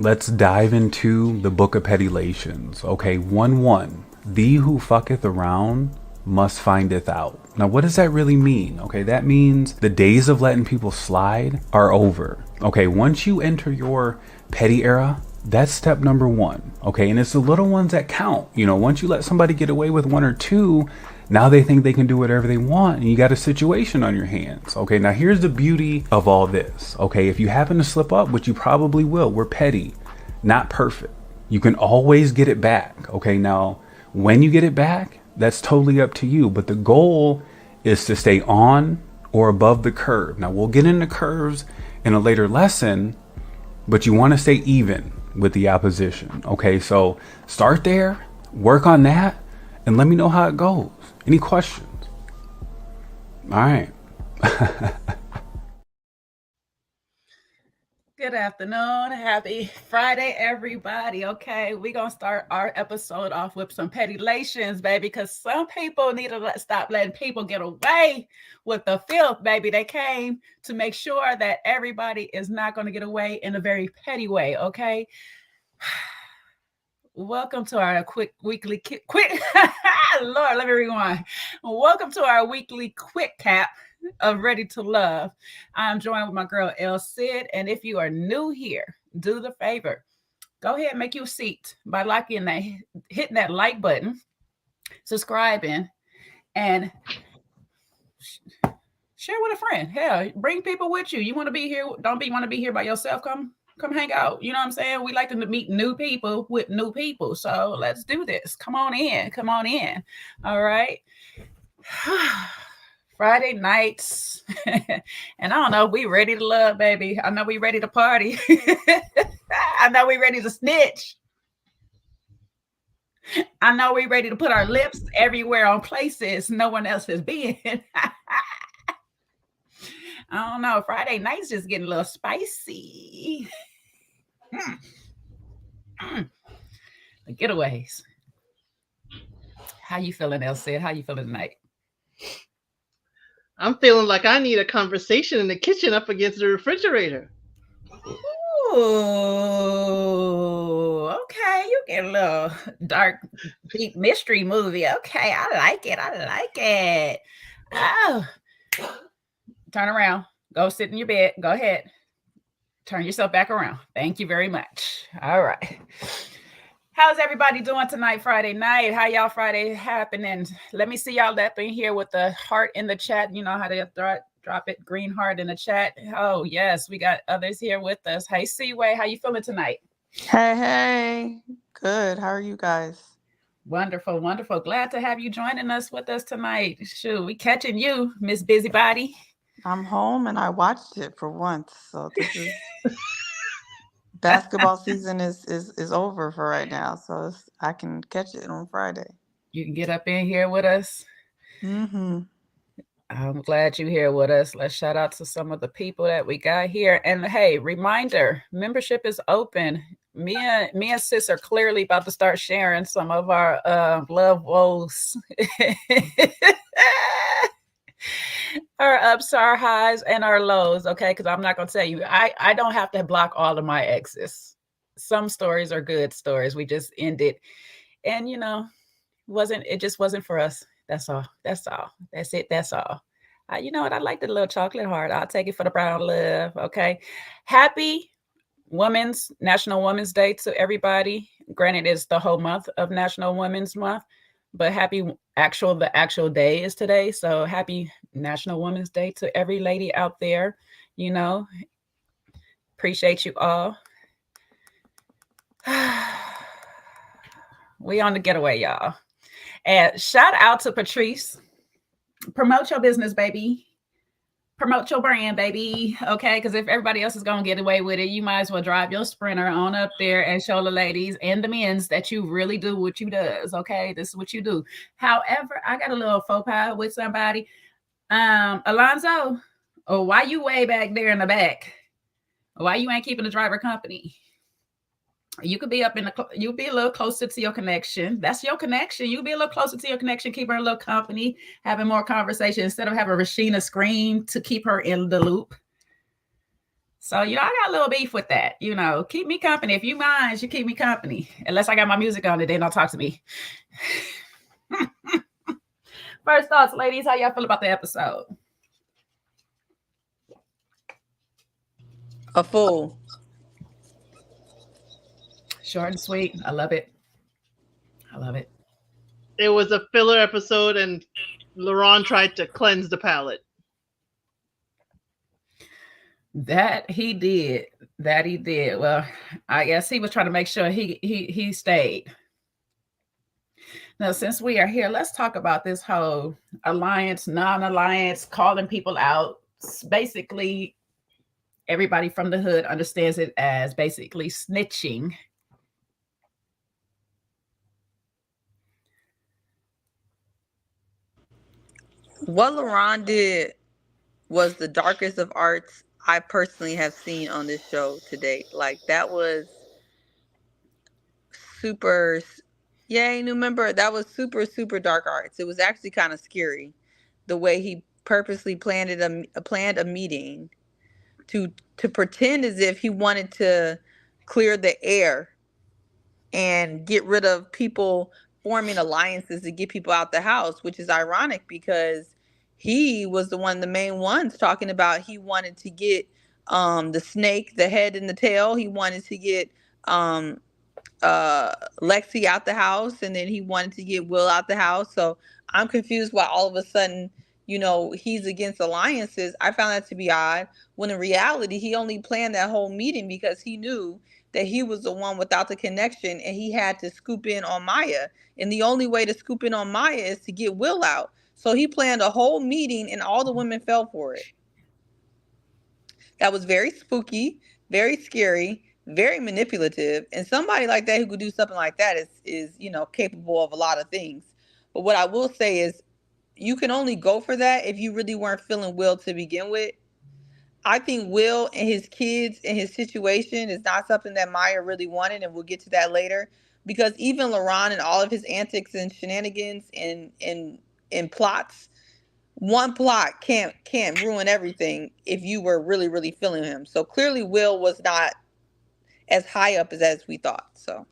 let's dive into the book of petulations. Okay, 1-1. Thee who fucketh around must findeth out. Now, what does that really mean? Okay, that means the days of letting people slide are over. Okay, once you enter your petty era, that's step number one. Okay, and it's the little ones that count. You know, once you let somebody get away with one or two, now they think they can do whatever they want, and you got a situation on your hands. Okay, now here's the beauty of all this. Okay, if you happen to slip up, which you probably will, we're petty, not perfect. You can always get it back. Okay, now when you get it back, that's totally up to you. But the goal is to stay on or above the curve. Now we'll get into curves in a later lesson, but you want to stay even with the opposition. Okay, so start there, work on that, and let me know how it goes. Any questions? All right. Good afternoon. Happy Friday, everybody. Okay, we're going to start our episode off with some petulations, baby, because some people need to stop letting people get away with the filth, baby. They came to make sure that everybody is not going to get away in a very petty way, okay? Welcome to our weekly quick Lord, let me rewind. Welcome to our weekly quick cap of Ready to Love. I'm joined with my girl El Cid, and if you are new here, do the favor, go ahead and make you a seat by hitting that like button, subscribing, and share with a friend. Hell, bring people with you. You want to be here? Want to be here by yourself? Come hang out. You know what I'm saying? We like to meet new people with new people. So let's do this. Come on in. All right. Friday nights. And I don't know, we ready to love, baby. I know we ready to party. I know we ready to snitch. I know we ready to put our lips everywhere on places no one else has been. I don't know. Friday night's just getting a little spicy. The getaways. How you feeling, Elsie? How you feeling tonight? I'm feeling like I need a conversation in the kitchen up against the refrigerator. Ooh, okay. You get a little dark, deep mystery movie. Okay, I like it. Oh, turn around. Go sit in your bed. Go ahead. Turn yourself back around. Thank you very much. All right. How's everybody doing tonight, Friday night? How y'all Friday happening? Let me see y'all up in here with the heart in the chat. You know how to drop it, green heart in the chat. Oh, yes, we got others here with us. Hey, Seaway, how you feeling tonight? Hey. Good. How are you guys? Wonderful. Glad to have you joining us with us tonight. Shoot, we catching you, Miss Busybody. I'm home and I watched it for once. So this is basketball season is over for right now. So I can catch it on Friday. You can get up in here with us. Mm-hmm. I'm glad you're here with us. Let's shout out to some of the people that we got here. And hey, reminder, membership is open. Me and Sis are clearly about to start sharing some of our love woes. Our ups, our highs, and our lows, okay? Because I'm not going to tell you, I don't have to block all of my exes. Some stories are good stories. We just ended. And, you know, it just wasn't for us. That's all. That's it. That's all. You know what? I like the little chocolate heart. I'll take it for the brown love, okay? Happy National Women's Day to everybody. Granted, it's the whole month of National Women's Month. But the actual day is today. So happy National Women's Day to every lady out there. You know, appreciate you all. We on the getaway, y'all. And shout out to Patrice. Promote your business, baby. Promote your brand, baby. Okay, because if everybody else is going to get away with it, you might as well drive your Sprinter on up there and show the ladies and the men's that you really do what you does. Okay, this is what you do. However, I got a little faux pas with somebody. Alonzo, why you way back there in the back? Why you ain't keeping the driver company? You could be you'll be a little closer to your connection. That's your connection. You'll be a little closer to your connection, keep her a little company, having more conversation instead of having Rashina scream to keep her in the loop. So, I got a little beef with that. Keep me company. If you mind, you keep me company. Unless I got my music on, then don't talk to me. First thoughts, ladies. How y'all feel about the episode? A fool. Short and sweet. I love it. It was a filler episode, and Luron tried to cleanse the palate. That he did. Well, I guess he was trying to make sure he stayed. Now, since we are here, let's talk about this whole alliance, non-alliance, calling people out. Basically, everybody from the hood understands it as basically snitching. What Luron did was the darkest of arts I personally have seen on this show to date. Like, that was super. Yay, new member. That was super, super dark arts. It was actually kind of scary the way he purposely planned a meeting to pretend as if he wanted to clear the air and get rid of people forming alliances to get people out the house, which is ironic because he was the main ones talking about he wanted to get the snake, the head and the tail. He wanted to get Lexi out the house, and then he wanted to get Will out the house. So I'm confused why all of a sudden, he's against alliances. I found that to be odd, when in reality, he only planned that whole meeting because he knew that he was the one without the connection, and he had to scoop in on Maya. And the only way to scoop in on Maya is to get Will out. So he planned a whole meeting, and all the women fell for it. That was very spooky, very scary, very manipulative. And somebody like that who could do something like that is capable of a lot of things. But what I will say is, you can only go for that if you really weren't feeling Will to begin with. I think Will and his kids and his situation is not something that Maya really wanted, and we'll get to that later. Because even Luron and all of his antics and shenanigans and plots, one plot can't ruin everything if you were really, really feeling him. So clearly Will was not as high up as we thought. So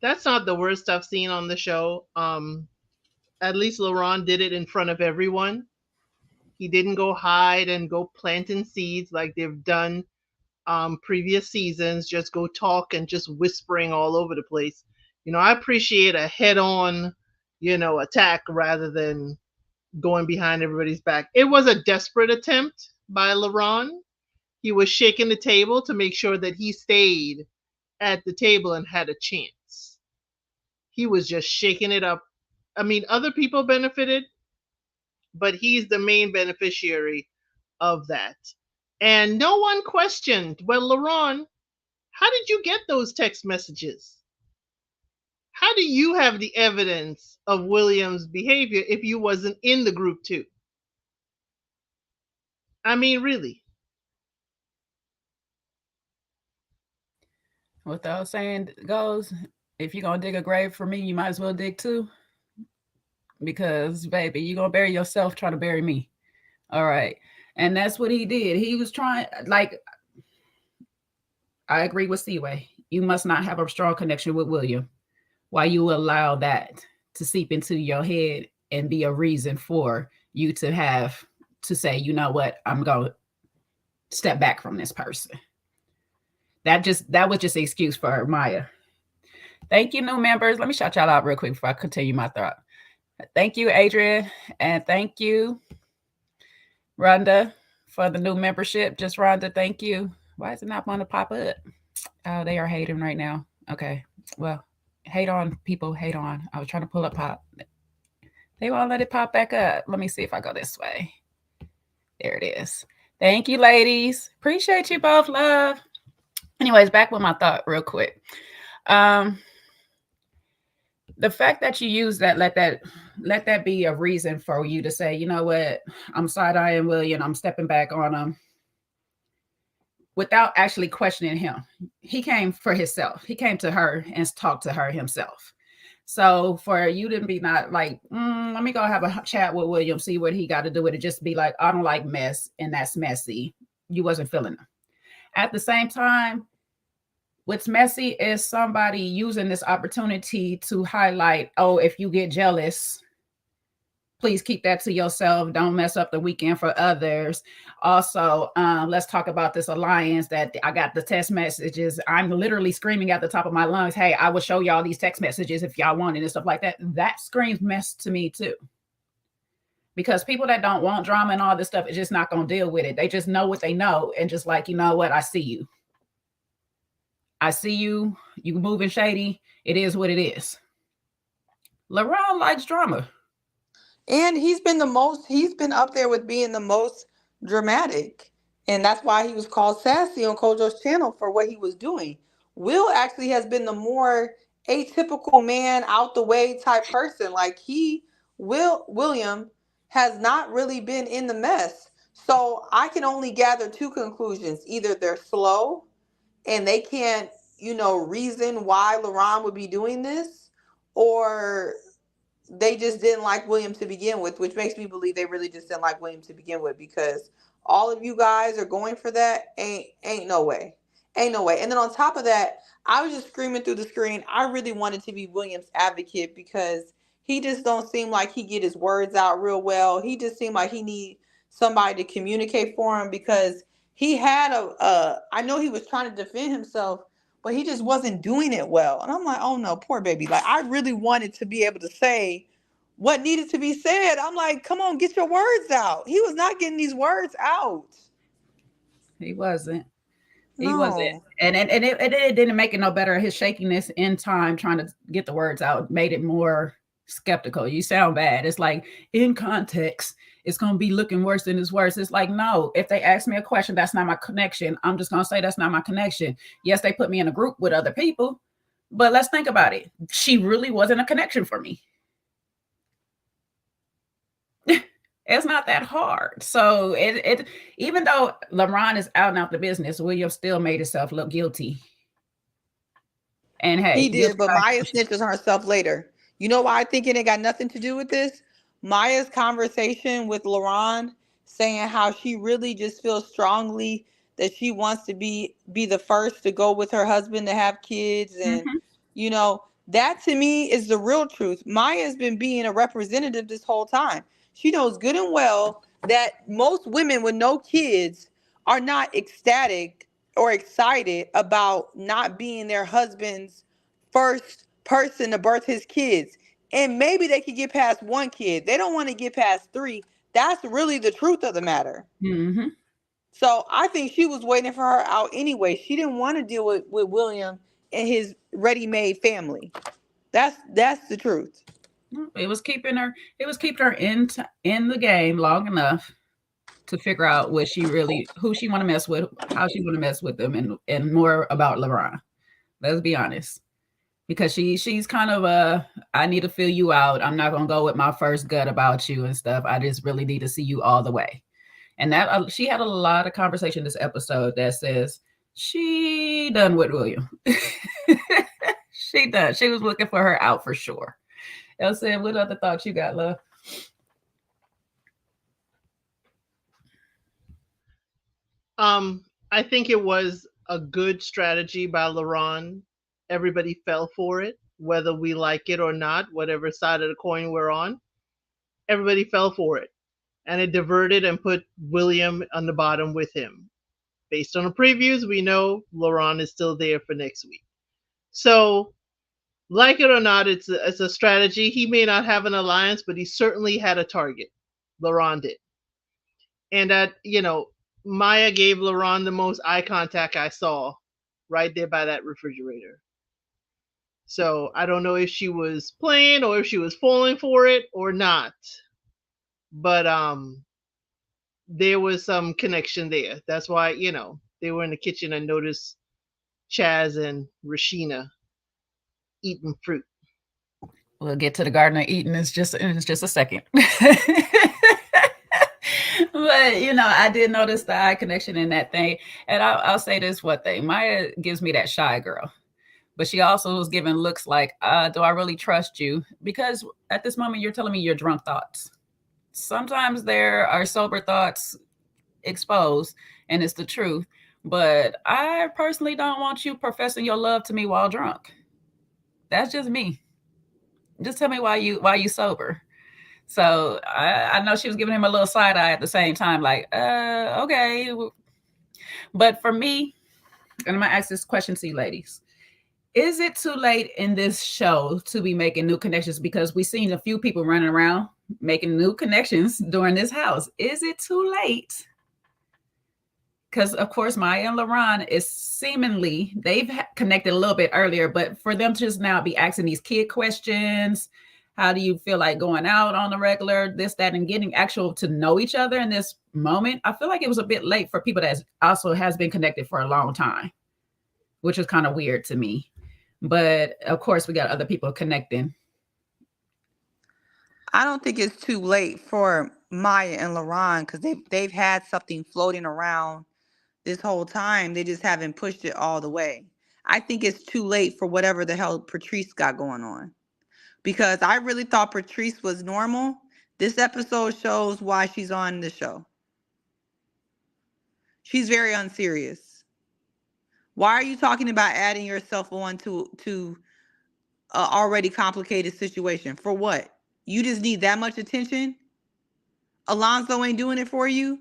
That's not the worst I've seen on the show. At least Luron did it in front of everyone. He didn't go hide and go planting seeds like they've done previous seasons, just go talk and just whispering all over the place. I appreciate a head-on, attack rather than going behind everybody's back. It was a desperate attempt by Luron. He was shaking the table to make sure that he stayed at the table and had a chance. He was just shaking it up. I mean, other people benefited, but he's the main beneficiary of that. And no one questioned, well, Luron, how did you get those text messages? How do you have the evidence of William's behavior if you wasn't in the group too? I mean, really. What the old saying goes, if you're going to dig a grave for me, you might as well dig two. Because, baby, you're going to bury yourself trying to bury me. All right. And that's what he did. He was trying, I agree with Seaway. You must not have a strong connection with William. Why you allow that to seep into your head and be a reason for you to have to say, you know what, I'm going to step back from this person. That was just an excuse for Maya. Thank you, new members. Let me shout y'all out real quick before I continue my thought. Thank you, Adrian. And thank you, Rhonda, for the new membership. Just Rhonda, thank you. Why is it not want to pop up? Oh, they are hating right now. Okay. Well, hate on, people. Hate on. I was trying to pull up pop. They won't let it pop back up. Let me see if I go this way. There it is. Thank you, ladies. Appreciate you both, love. Anyways, back with my thought real quick. The fact that you use that, let that be a reason for you to say, you know what, I'm side-eyeing William, I'm stepping back on him, without actually questioning him. He came for himself. He came to her and talked to her himself. So for you to be not like, let me go have a chat with William, see what he got to do with it. Just be like, I don't like mess, and that's messy. You wasn't feeling them. At the same time, what's messy is somebody using this opportunity to highlight, oh, if you get jealous, please keep that to yourself. Don't mess up the weekend for others. Also, let's talk about this alliance that I got the text messages. I'm literally screaming at the top of my lungs, hey, I will show y'all these text messages if y'all want it and stuff like that. That screams mess to me too. Because people that don't want drama and all this stuff is just not going to deal with it. They just know what they know and just like, you know what, I see you. I see you. You moving shady. It is what it is. Luron likes drama. And he's been up there with being the most dramatic. And that's why he was called sassy on Kojo's channel for what he was doing. Will actually has been the more atypical man, out the way type person. Like William has not really been in the mess. So I can only gather two conclusions. Either they're slow and they can't, reason why Luron would be doing this, or they just didn't like William to begin with, which makes me believe they really just didn't like William to begin with, because all of you guys are going for that. Ain't no way. Ain't no way. And then on top of that, I was just screaming through the screen. I really wanted to be William's advocate because he just don't seem like he get his words out real well. He just seemed like he need somebody to communicate for him, because he had I know he was trying to defend himself, but he just wasn't doing it well. And I'm like, oh no, poor baby. Like, I really wanted to be able to say what needed to be said. I'm like, come on, get your words out. He was not getting these words out. He wasn't. He No. wasn't. And it didn't make it no better. His shakiness in time trying to get the words out made it more skeptical. You sound bad. It's like, in context, it's going to be looking worse than it's worse. It's like, no, if they ask me a question, that's not my connection. I'm just going to say that's not my connection. Yes, they put me in a group with other people, but let's think about it. She really wasn't a connection for me. It's not that hard. So it even though Luron is out and out the business, William still made himself look guilty. And hey, he did, but Maya snitches on herself later. You know why I think it ain't got nothing to do with this? Maya's conversation with Luron, saying how she really just feels strongly that she wants to be the first to go with her husband to have kids. And, that to me is the real truth. Maya's been being a representative this whole time. She knows good and well that most women with no kids are not ecstatic or excited about not being their husband's first person to birth his kids. And maybe they could get past one kid. They don't want to get past three. That's really the truth of the matter. Mm-hmm. So I think she was waiting for her out anyway. She didn't want to deal with William and his ready-made family. That's the truth. It was keeping her in the game long enough to figure out who she want to mess with, how she want to mess with them, and more about Luron. Let's be honest. Because she's kind of I need to feel you out. I'm not going to go with my first gut about you and stuff. I just really need to see you all the way. And that she had a lot of conversation this episode that says she done with William. She done. She was looking for her out for sure. Elsa, what other thoughts you got, love? I think it was a good strategy by Luron. Everybody fell for it, whether we like it or not, whatever side of the coin we're on. Everybody fell for it. And it diverted and put William on the bottom with him. Based on the previews, we know Luron is still there for next week. So, like it or not, it's a strategy. He may not have an alliance, but he certainly had a target. Luron did. And that, Maya gave Luron the most eye contact I saw right there by that refrigerator. So I don't know if she was playing or if she was falling for it or not. But there was some connection there. That's why, they were in the kitchen and noticed Chaz and Rashina eating fruit. We'll get to the Garden of Eden in just a second. But, I did notice the eye connection in that thing. And I'll say this one thing. Maya gives me that shy girl. but she also was giving looks like, do I really trust you? Because at this moment, you're telling me your drunk thoughts. Sometimes there are sober thoughts exposed, and it's the truth. But I personally don't want you professing your love to me while drunk. That's just me. Just tell me why you sober. So I know she was giving him a little side eye at the same time, like, okay. But for me, and I'm gonna ask this question to you ladies. Is it too late in this show to be making new connections? Because we've seen a few people running around making new connections during this house. Is it too late? Because of course, Maya and Luron is seemingly, they've connected a little bit earlier, but for them to just now be asking these kid questions, how do you feel like going out on the regular, this, that, and getting actual to know each other in this moment? I feel like it was a bit late for people that also has been connected for a long time, which is kind of weird to me. But of course, we got other people connecting. I don't think it's too late for Maya and Luron because they've had something floating around this whole time. They just haven't pushed it all the way. I think it's too late for whatever the hell Patrice got going on. Because I really thought Patrice was normal. This episode shows why she's on the show. She's very unserious. Why are you talking about adding yourself on to an already complicated situation? For what? You just need that much attention? Alonzo ain't doing it for you?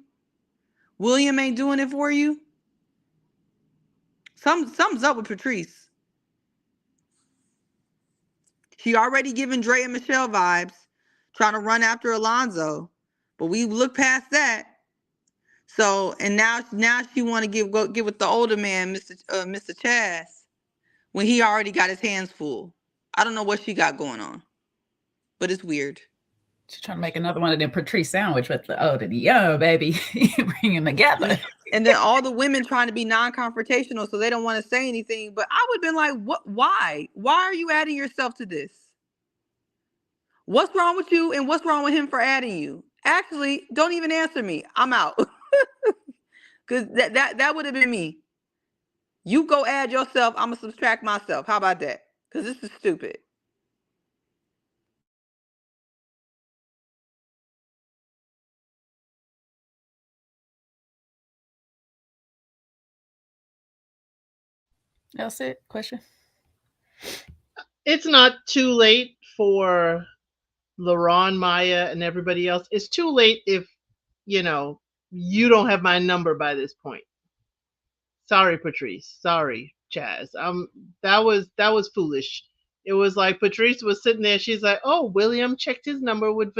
William ain't doing it for you? Something's up with Patrice. She already giving Dre and Michelle vibes, trying to run after Alonzo, but we look past that. So, and now she want to get with the older man, Mr. Chaz, when he already got his hands full. I don't know what she got going on, but it's weird. She's trying to make another one of them Patrice sandwich with the old and the young, baby. Bring them together. And then all the women trying to be non-confrontational, so they don't want to say anything. But I would have been like, what? Why? Why are you adding yourself to this? What's wrong with you and what's wrong with him for adding you? Actually, don't even answer me. I'm out. Because that would have been me. You go add yourself. I'm going to subtract myself. How about that? Because this is stupid. That's it. Question? It's not too late for Luron, Maya, and everybody else. It's too late if, you don't have my number by this point. Sorry, Patrice. Sorry, Chaz. That was foolish. It was like Patrice was sitting there. She's like, "Oh, William checked his number with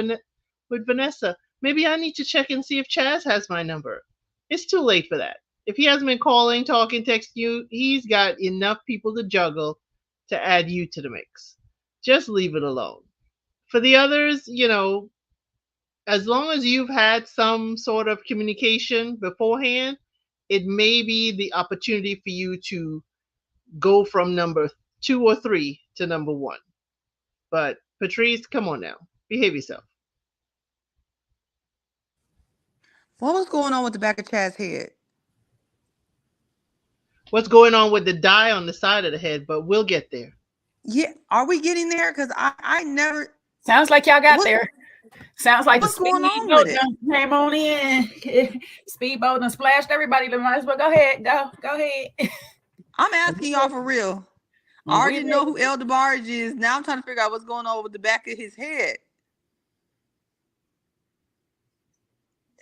Vanessa. Maybe I need to check and see if Chaz has my number." It's too late for that. If he hasn't been calling, talking, texting you, he's got enough people to juggle to add you to the mix. Just leave it alone. For the others, as long as you've had some sort of communication beforehand, it may be the opportunity for you to go from number 2 or 3 to number 1. But Patrice, come on now. Behave yourself. What was going on with the back of Chaz's head? What's going on with the dye on the side of the head? But we'll get there. Yeah, are we getting there? Because I never... Sounds like y'all got there. Sounds like what's going on with it? Came on in. Speedboat and splashed everybody. Might as well go ahead. Go ahead. I'm asking y'all for real. I already know who El DeBarge is. Now I'm trying to figure out what's going on with the back of his head.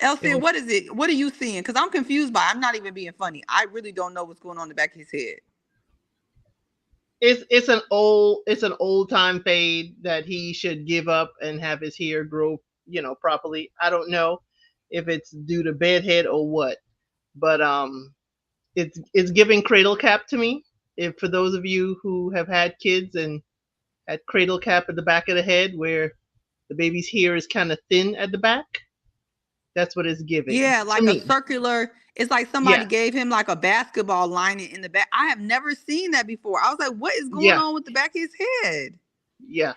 Elsie, what is it? What are you seeing? Because I'm confused by it. I'm not even being funny. I really don't know what's going on in the back of his head. It's an old time fade that he should give up and have his hair grow, properly. I don't know if it's due to bedhead or what, but it's giving cradle cap to me. If for those of you who have had kids and had cradle cap at the back of the head where the baby's hair is kind of thin at the back, that's what it's giving. Yeah, like a circular. It's like somebody gave him like a basketball lining in the back. I have never seen that before. I was like, what is going on with the back of his head? Yeah.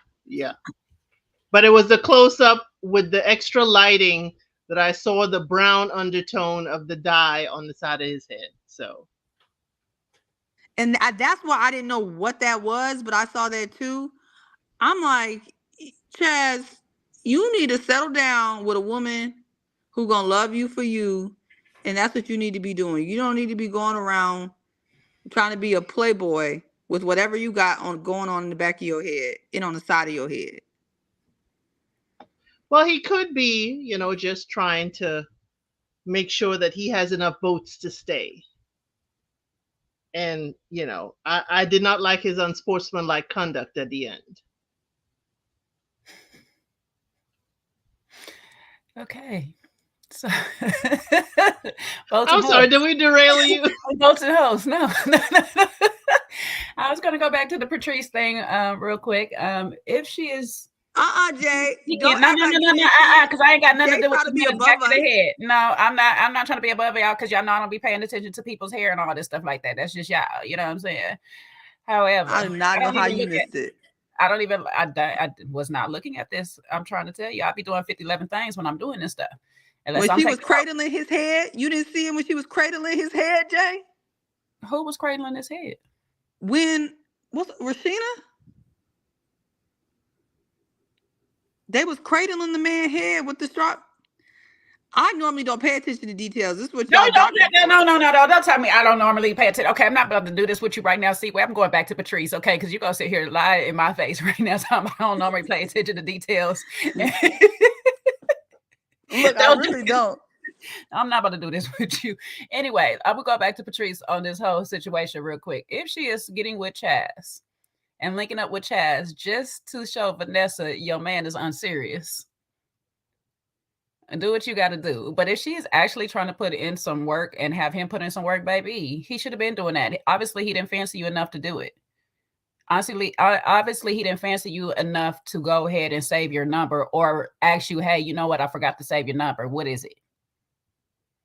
But it was the close up with the extra lighting that I saw the brown undertone of the dye on the side of his head. So. And that's why I didn't know what that was, but I saw that too. I'm like, Chaz, you need to settle down with a woman who gonna love you for you, and that's what you need to be doing. You don't need to be going around trying to be a playboy with whatever you got on going on in the back of your head and on the side of your head. Well, he could be, just trying to make sure that he has enough votes to stay. And, I did not like his unsportsmanlike conduct at the end. Okay. So I'm sorry, did we derail you? Votes and hosts. No. I was going to go back to the Patrice thing real quick. If she is... Jay. No, because I ain't got nothing to do with the back of the head. No, I'm not trying to be above y'all because y'all know I don't be paying attention to people's hair and all this stuff like that. That's just y'all. You know what I'm saying? However, I do not know how you missed it. I was not looking at this. I'm trying to tell you, I be doing 50-11 things when I'm doing this stuff. When she was cradling his head, you didn't see him when she was cradling his head, Jay? Who was cradling his head? Was Rashina? They was cradling the man's head with the strap. I normally don't pay attention to details. This is what y'all No. Don't tell me I don't normally pay attention. Okay, I'm not about to do this with you right now. See, I'm going back to Patrice, okay? Because you're going to sit here and lie in my face right now. So I don't normally pay attention to details. Look, I really don't. I'm not about to do this with you. Anyway, I will go back to Patrice on this whole situation real quick. If she is getting with Chaz and linking up with Chaz just to show Vanessa your man is unserious, and do what you got to do. But if she is actually trying to put in some work and have him put in some work, baby, he should have been doing that. Obviously, he didn't fancy you enough to do it. Honestly, obviously, he didn't fancy you enough to go ahead and save your number or ask you, hey, you know what? I forgot to save your number. What is it?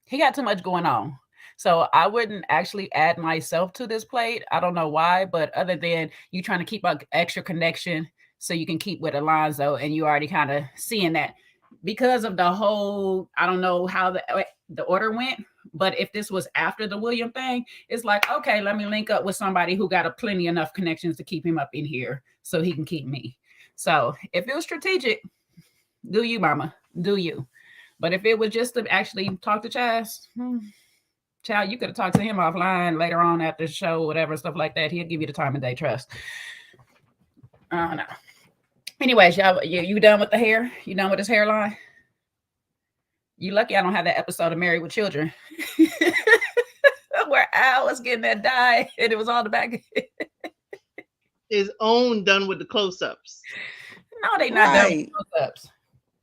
He got too much going on. So I wouldn't actually add myself to this plate. I don't know why, but other than you trying to keep an extra connection so you can keep with Alonzo, and you already kind of seeing that because of the whole, I don't know how the order went, but if this was after the William thing, it's like, okay, let me link up with somebody who got a plenty enough connections to keep him up in here so he can keep me. So if it was strategic, do you, mama, do you. But if it was just to actually talk to Chaz, child, you could have talked to him offline later on after the show, whatever, stuff like that. He'll give you the time of day trust. I don't know. Anyways, y'all, you done with the hair? You done with his hairline? You lucky I don't have that episode of Married with Children where Al was getting that dye and it was on the back. His own done with the close-ups. No, they not done with the close-ups.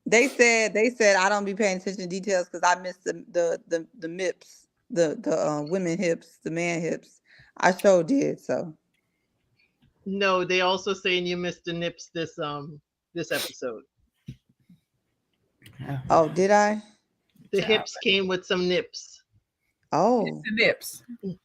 They said I don't be paying attention to details because I missed the MIPs, the women hips, the man hips. I sure did so. No, they also saying you missed the nips this episode. Oh, did I? The hips came with some nips. Oh, it's the nips. If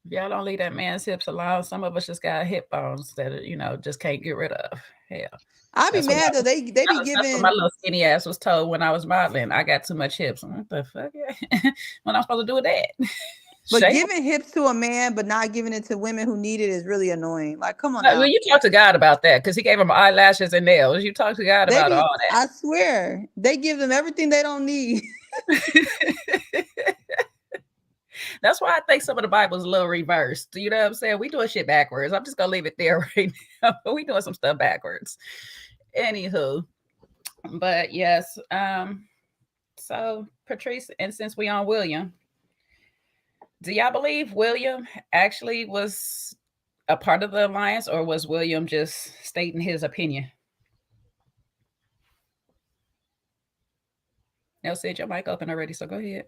y'all don't leave that man's hips alone, some of us just got hip bones that just can't get rid of. Hell, I'd be mad though. They be giving. That's what my little skinny ass was told when I was modeling. I got too much hips. What the fuck? What I'm supposed to do with that? But giving hips to a man, but not giving it to women who need it is really annoying. Like, come on now. Well, you talk to God about that because he gave them eyelashes and nails. You talk to God about all that. I swear. They give them everything they don't need. That's why I think some of the Bible is a little reversed. You know what I'm saying? We doing shit backwards. I'm just going to leave it there right now. But we doing some stuff backwards. Anywho. But yes. So, Patrice, and since we on William, do y'all believe William actually was a part of the alliance, or was William just stating his opinion? Said your mic open already, so go ahead.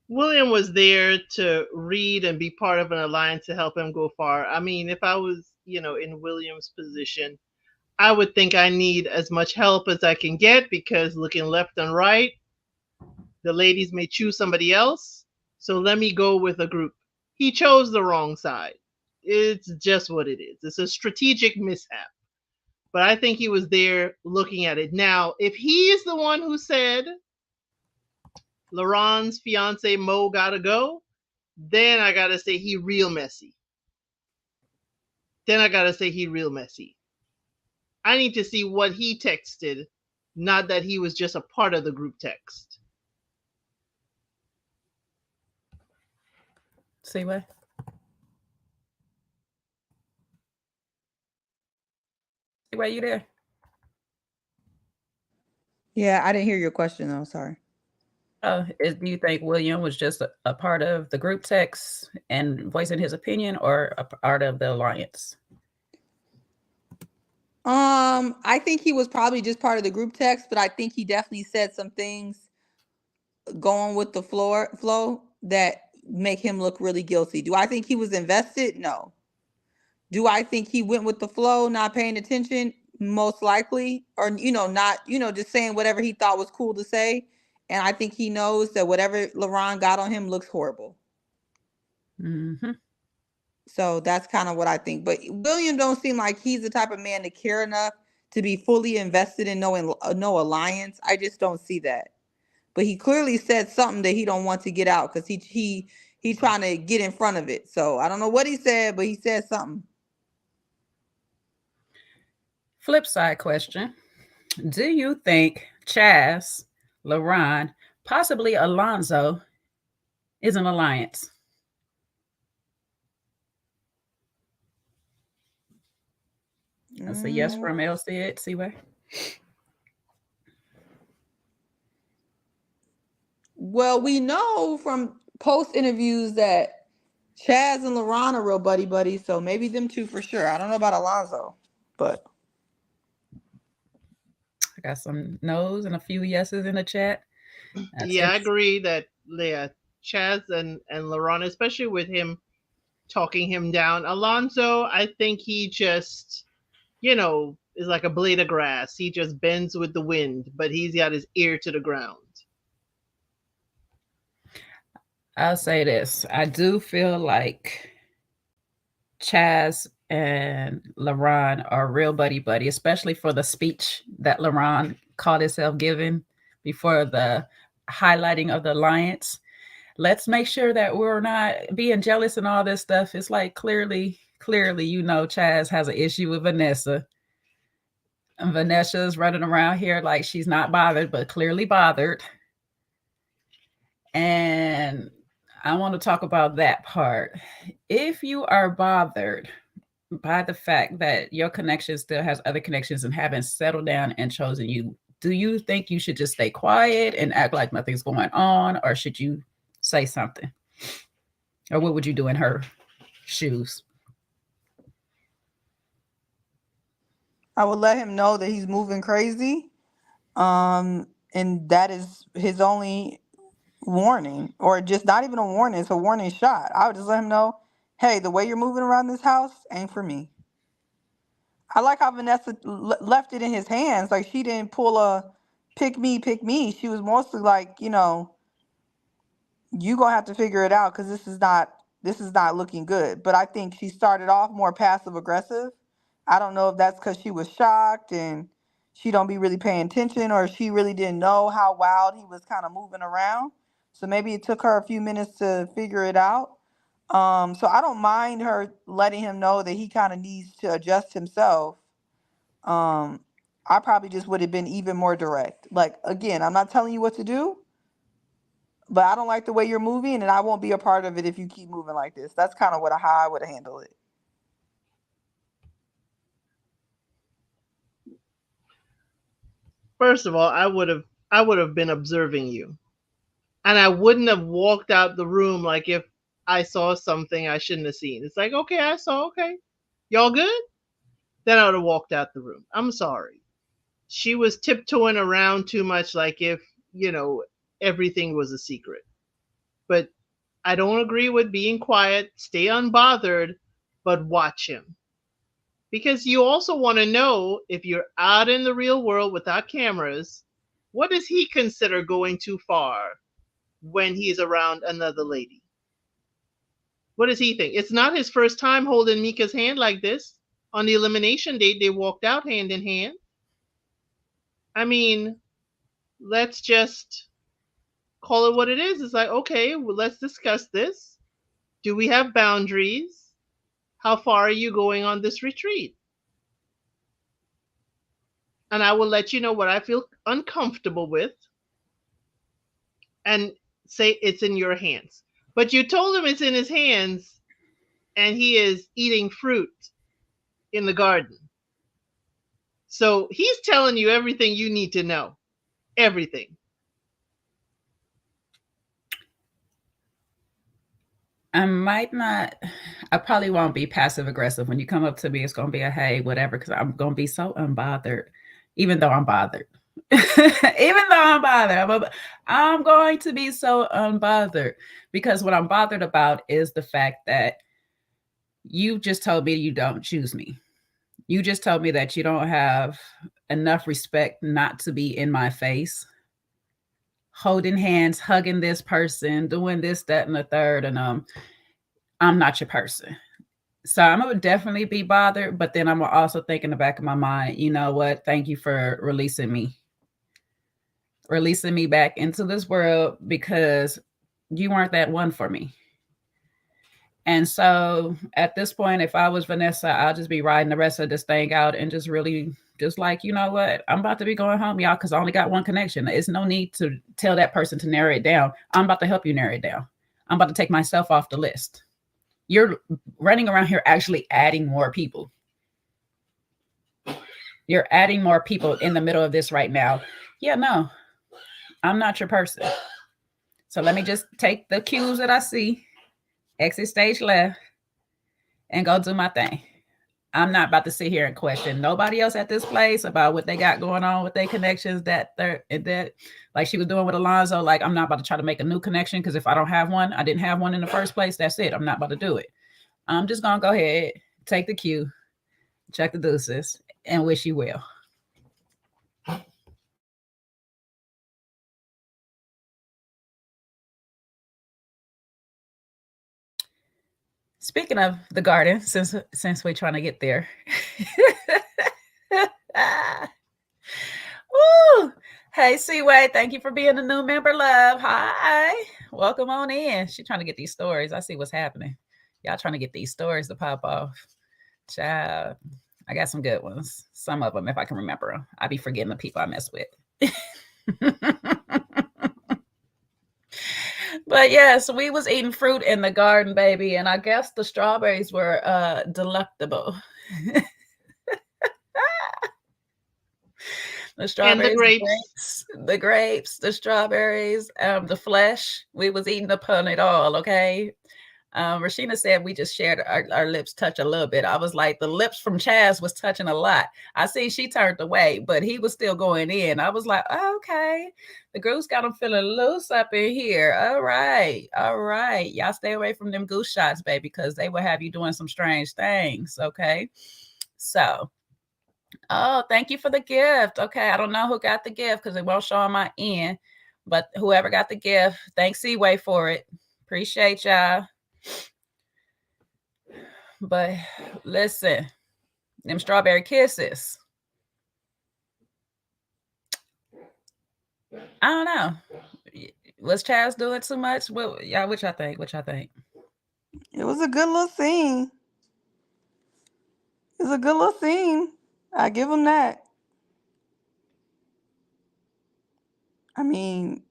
William was there to read and be part of an alliance to help him go far. I mean, if I was, in William's position, I would think I need as much help as I can get because looking left and right, the ladies may choose somebody else. So let me go with a group. He chose the wrong side. It's just what it is. It's a strategic mishap. But I think he was there looking at it. Now, if he is the one who said Luron's fiance Mo gotta go, then I gotta say he real messy. I need to see what he texted, not that he was just a part of the group text. See what? See why you there? Yeah, I didn't hear your question though. Sorry. Do you think William was just a part of the group text and voicing his opinion, or a part of the alliance? I think he was probably just part of the group text, but I think he definitely said some things going with the flow that make him look really guilty. Do I think he was invested? No. Do I think he went with the flow, not paying attention? Most likely, or not, just saying whatever he thought was cool to say. And I think he knows that whatever Luron got on him looks horrible. Mm-hmm. So that's kind of what I think. But William don't seem like he's the type of man to care enough to be fully invested in no alliance. I just don't see that. But he clearly said something that he don't want to get out because he's trying to get in front of it. So I don't know what he said, but he said something. Flip side question. Do you think Chaz, Luron, possibly Alonzo is an alliance? That's a yes from El Cid. Seaway. Well, we know from post interviews that Chaz and Luron are real buddy. So maybe them two for sure. I don't know about Alonzo, but I got some no's and a few yeses in the chat. Yeah, I agree that Chaz and Luron, especially with him talking him down. Alonzo, I think he just, is like a blade of grass. He just bends with the wind, but he's got his ear to the ground. I'll say this. I do feel like Chaz and Luron are real buddy, especially for the speech that Luron caught himself giving before the highlighting of the alliance. Let's make sure that we're not being jealous and all this stuff. It's like clearly, Chaz has an issue with Vanessa. And Vanessa's running around here like she's not bothered, but clearly bothered. And I want to talk about that part. If you are bothered by the fact that your connection still has other connections and haven't settled down and chosen you, do you think you should just stay quiet and act like nothing's going on, or should you say something? Or what would you do in her shoes? I would let him know that he's moving crazy. And that is his only warning, or just not even a warning, it's a warning shot. I would just let him know, hey, the way you're moving around this house ain't for me. I like how Vanessa left it in his hands. Like, she didn't pull a pick me. She was mostly like, you gonna have to figure it out because this is not looking good. But I think she started off more passive aggressive. I don't know if that's because she was shocked and she don't be really paying attention, or she really didn't know how wild he was kind of moving around. So maybe it took her a few minutes to figure it out. So I don't mind her letting him know that he kind of needs to adjust himself. I probably just would have been even more direct. Like, again, I'm not telling you what to do, but I don't like the way you're moving, and I won't be a part of it if you keep moving like this. That's kind of how I would have handled it. First of all, I would have been observing you. And I wouldn't have walked out the room like if I saw something I shouldn't have seen. It's like, okay, I saw, okay. Y'all good? Then I would have walked out the room. I'm sorry. She was tiptoeing around too much like if, everything was a secret. But I don't agree with being quiet. Stay unbothered, but watch him. Because you also want to know, if you're out in the real world without cameras, what does he consider going too far when he's around another lady? What does he think? It's not his first time holding Mika's hand like this. On the elimination date, they walked out hand in hand. I mean, let's just call it what it is. It's like, okay, well, let's discuss this. Do we have boundaries? How far are you going on this retreat? And I will let you know what I feel uncomfortable with and say it's in your hands. But you told him it's in his hands and he is eating fruit in the garden. So he's telling you everything you need to know. Everything. I probably won't be passive aggressive. When you come up to me, it's going to be a hey, whatever, because I'm going to be so unbothered, even though I'm bothered. Even though I'm bothered, I'm going to be so unbothered because what I'm bothered about is the fact that you just told me you don't choose me. You just told me that you don't have enough respect not to be in my face, holding hands, hugging this person, doing this, that, and the third, and I'm not your person. So I'm gonna definitely be bothered, but then I'm also think in the back of my mind, you know what? Thank you for releasing me back into this world because you weren't that one for me. And so at this point, if I was Vanessa, I'll just be riding the rest of this thing out and just really just like, you know what? I'm about to be going home, y'all, because I only got one connection. There's no need to tell that person to narrow it down. I'm about to help you narrow it down. I'm about to take myself off the list. You're running around here actually adding more people. You're adding more people in the middle of this right now. Yeah, no, I'm not your person. So let me just take the cues that I see, exit stage left, and go do my thing. I'm not about to sit here and question nobody else at this place about what they got going on with their connections that like she was doing with Alonzo. Like, I'm not about to try to make a new connection because if I don't have one, I didn't have one in the first place. That's it. I'm not about to do it. I'm just going to go ahead, take the cue, check the deuces, and wish you well. Speaking of the garden, since we're trying to get there. Woo! Hey, Seaway, thank you for being a new member, love. Hi. Welcome on in. She's trying to get these stories. I see what's happening. Y'all trying to get these stories to pop off. Child, I got some good ones. Some of them, if I can remember them. I be forgetting the people I mess with. But yes, we was eating fruit in the garden, baby, and I guess the strawberries were delectable. The strawberries, the grapes, the strawberries, the flesh. We was eating upon it all, okay? Rashina said we just shared our lips touch a little bit. I was like, the lips from Chaz was touching a lot. I see she turned away, but he was still going in. I was like, oh, okay. The goose got him feeling loose up in here. All right. All right. Y'all stay away from them goose shots, baby, because they will have you doing some strange things. Okay. So, oh, thank you for the gift. Okay. I don't know who got the gift because it won't show on my end, but whoever got the gift, thanks Seaway for it. Appreciate y'all. But listen, them strawberry kisses. I don't know. Was Chaz doing too much? What y'all? What y'all think? What y'all think? It was a good little scene. It's a good little scene. I give him that. I mean,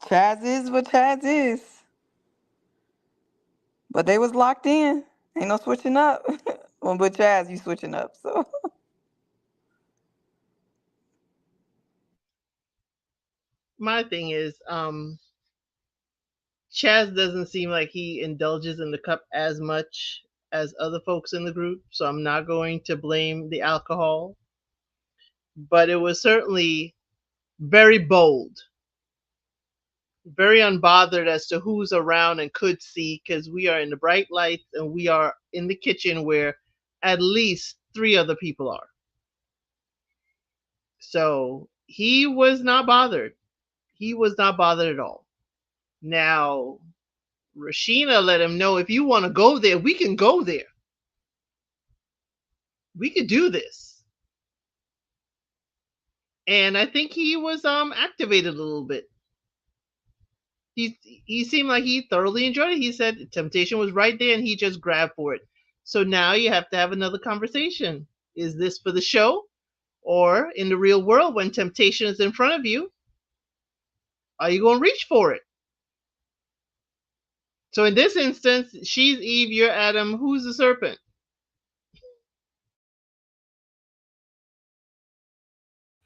Chaz is what Chaz is. But they was locked in. Ain't no switching up. Well, with Chaz, you switching up, so. My thing is, Chaz doesn't seem like he indulges in the cup as much as other folks in the group, so I'm not going to blame the alcohol. But it was certainly very bold, very unbothered as to who's around and could see, because we are in the bright lights and we are in the kitchen where at least 3 other people are. So he was not bothered. He was not bothered at all. Now, Rashina let him know, if you want to go there, we can go there. We could do this. And I think he was activated a little bit. he seemed like he thoroughly enjoyed it. He said temptation was right there and he just grabbed for it. So now you have to have another conversation. Is this for the show? Or in the real world, when temptation is in front of you, are you going to reach for it? So in this instance, she's Eve, you're Adam. Who's the serpent?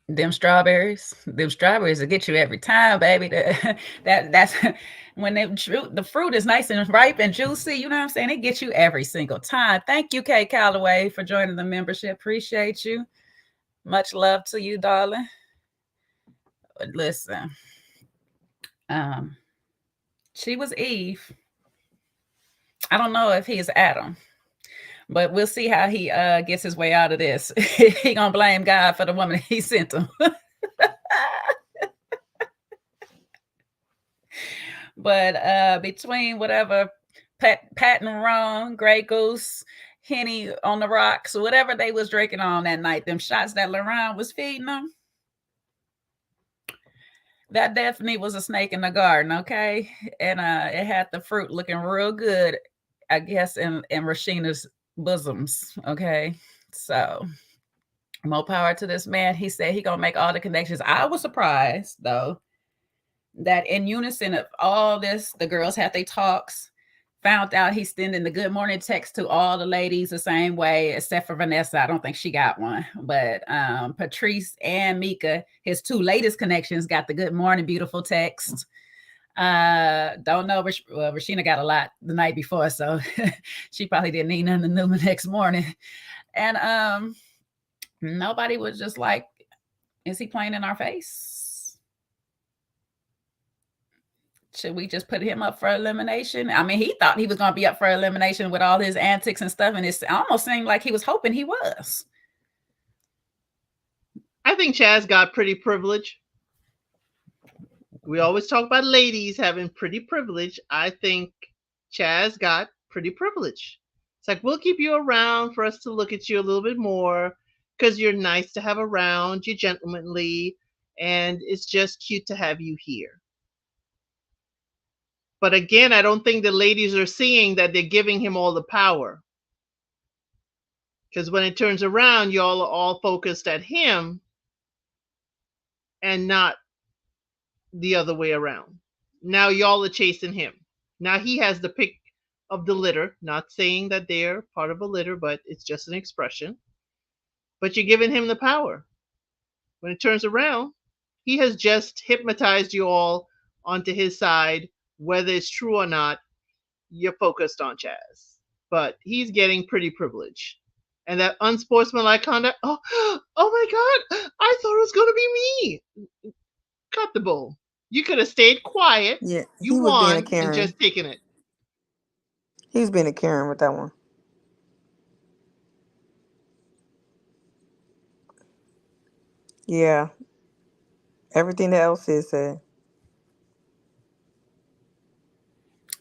Them strawberries will get you every time, baby. That's when the fruit is nice and ripe and juicy. You know what I'm saying? It gets you every single time. Thank you, Kay Calloway, for joining the membership. Appreciate you. Much love to you, darling. Listen, she was Eve. I don't know if he's Adam, but we'll see how he gets his way out of this. He gonna blame God for the woman he sent him. But between whatever Pat and Ron, Grey Goose, Henny on the rocks, whatever they was drinking on that night, them shots that Luron was feeding them, that definitely was a snake in the garden, okay? And it had the fruit looking real good, I guess, in Rashina's bosoms, okay? So more power to this man. He said he gonna make all the connections. I was surprised, though, that in unison of all this, the girls had their talks, found out he's sending the good morning text to all the ladies the same way, except for Vanessa. I don't think she got one. But Patrice and Mika, his two latest connections, got the good morning beautiful text. Don't know. Rashina got a lot the night before, so she probably didn't need nothing new the next morning. And nobody was just like, is he playing in our face? Should we just put him up for elimination? I mean, he thought he was going to be up for elimination with all his antics and stuff, and it almost seemed like he was hoping he was. I think Chaz got pretty privilege. We always talk about ladies having pretty privilege. I think Chaz got pretty privilege. It's like, we'll keep you around for us to look at you a little bit more because you're nice to have around, you're gentlemanly, and it's just cute to have you here. But again, I don't think the ladies are seeing that they're giving him all the power. Because when it turns around, y'all are all focused at him and not the other way around. Now y'all are chasing him. Now he has the pick of the litter. Not saying that they're part of a litter, but it's just an expression. But you're giving him the power. When it turns around, he has just hypnotized you all onto his side. Whether it's true or not, you're focused on Chaz. But he's getting pretty privileged. And that unsportsmanlike conduct, oh my God, I thought it was going to be me. Cut the bull. You could have stayed quiet. Yeah, you he was being a won Karen. and just taken it. He's being a Karen with that one. Yeah. Everything that else is said.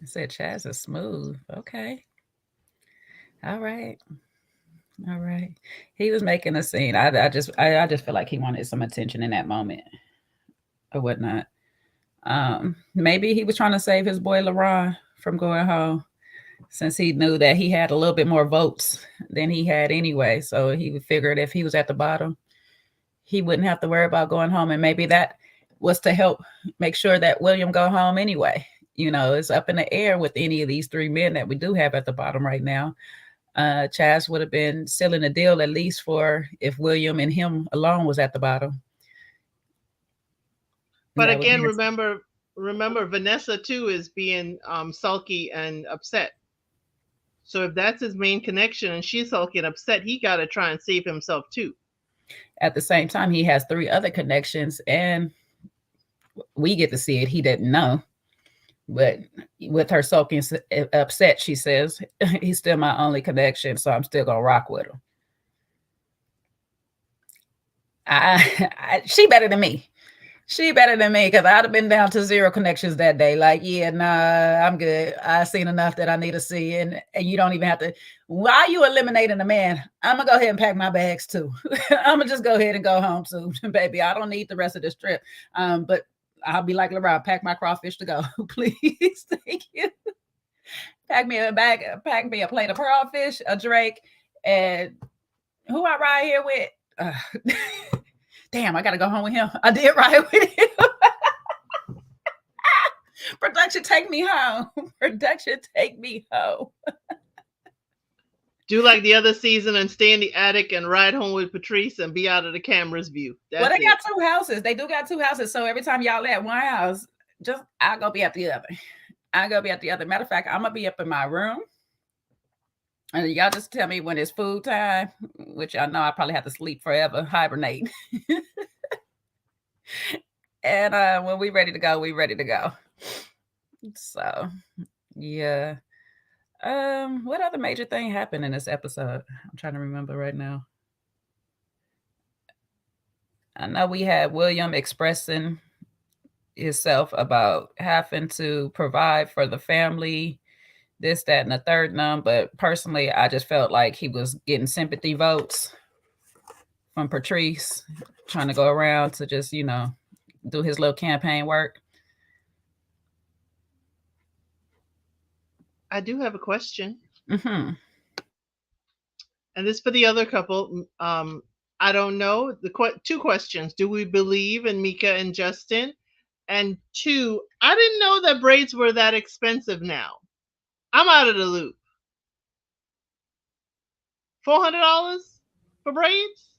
I said Chaz is smooth. Okay. All right. He was making a scene. I just feel like he wanted some attention in that moment or whatnot. Maybe he was trying to save his boy Luron from going home, since he knew that he had a little bit more votes than he had anyway. So he figured if he was at the bottom, he wouldn't have to worry about going home. And maybe that was to help make sure that William go home anyway. You know, it's up in the air with any of these three men that we do have at the bottom right now. Chaz would have been sealing a deal at least for if William and him alone was at the bottom. But again, remember, Vanessa too is being sulky and upset. So if that's his main connection and she's sulky and upset, he got to try and save himself too. At the same time, he has three other connections, and we get to see it. He didn't know. But with her sulky and upset, she says, he's still my only connection, so I'm still going to rock with him. She better than me. She better than me, because I'd have been down to 0 connections that day. Like, yeah, nah, I'm good. I've seen enough that I need to see. And you don't even have to. While you eliminating a man, I'm going to go ahead and pack my bags too. I'm going to just go ahead and go home too, baby. I don't need the rest of this trip. But I'll be like LeBron, pack my crawfish to go, please. Thank you. Pack me a bag, pack me a plate of crawfish, a Drake, and who I ride here with. Damn, I gotta go home with him. I did ride with him. Production, take me home. Production, take me home. Do like the other season and stay in the attic and ride home with Patrice and be out of the camera's view. Well, they got 2 houses. They do got 2 houses. So every time y'all at one house, just I'll go be at the other. I'll go be at the other. Matter of fact, I'm gonna be up in my room. And y'all just tell me when it's food time, which I know I probably have to sleep forever, hibernate. And when we ready to go, we ready to go. So yeah. What other major thing happened in this episode? I'm trying to remember right now. I know we had William expressing himself about having to provide for the family, this, that, and the third number. But personally, I just felt like he was getting sympathy votes from Patrice, trying to go around to just, do his little campaign work. I do have a question. Mm-hmm. And this for the other couple. I don't know. The 2 questions. Do we believe in Mika and Justin? And 2, I didn't know that braids were that expensive now. I'm out of the loop. $400 for braids?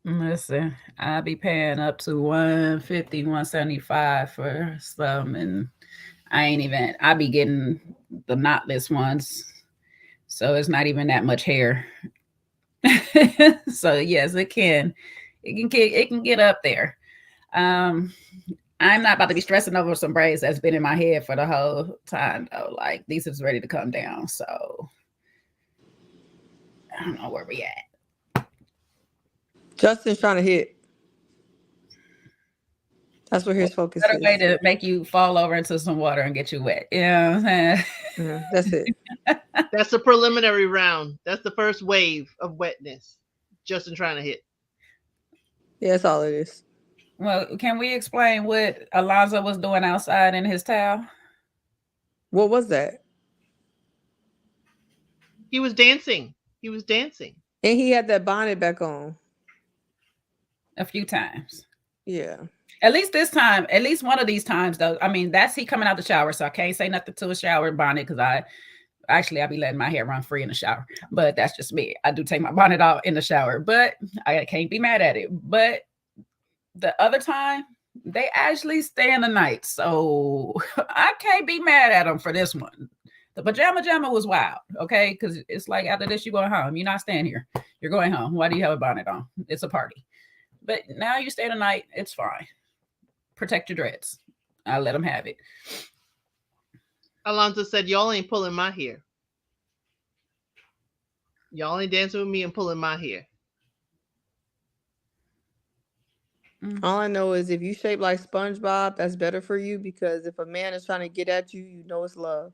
Listen, I'll be paying up to $150, $175 for some, and I be getting the knotless ones, so it's not even that much hair. So yes, it can get up there. I'm not about to be stressing over some braids that's been in my head for the whole time though. Like, these is ready to come down, so I don't know where we at. Justin's trying to hit. That's where his focus Better is. way to make you fall over into some water and get you wet. You know what I'm saying? Yeah, that's it. That's the preliminary round. That's the first wave of wetness. Justin trying to hit. Yeah, that's all it is. Well, can we explain what Alonzo was doing outside in his towel? What was that? He was dancing. And he had that bonnet back on. A few times. Yeah. At least this time, at least one of these times, though. I mean, that's he coming out the shower, so I can't say nothing to a shower bonnet because I be letting my hair run free in the shower. But that's just me. I do take my bonnet off in the shower, but I can't be mad at it. But the other time, they actually stay in the night, so I can't be mad at them for this one. The pajama jamma was wild, okay? Because it's like, after this, you're going home. You're not staying here. You're going home. Why do you have a bonnet on? It's a party. But now you stay the night. It's fine. Protect your dreads. I'll let them have it. Alonzo said, y'all ain't pulling my hair. Y'all ain't dancing with me and pulling my hair. All I know is if you shape like SpongeBob, that's better for you, because if a man is trying to get at you, you know it's love.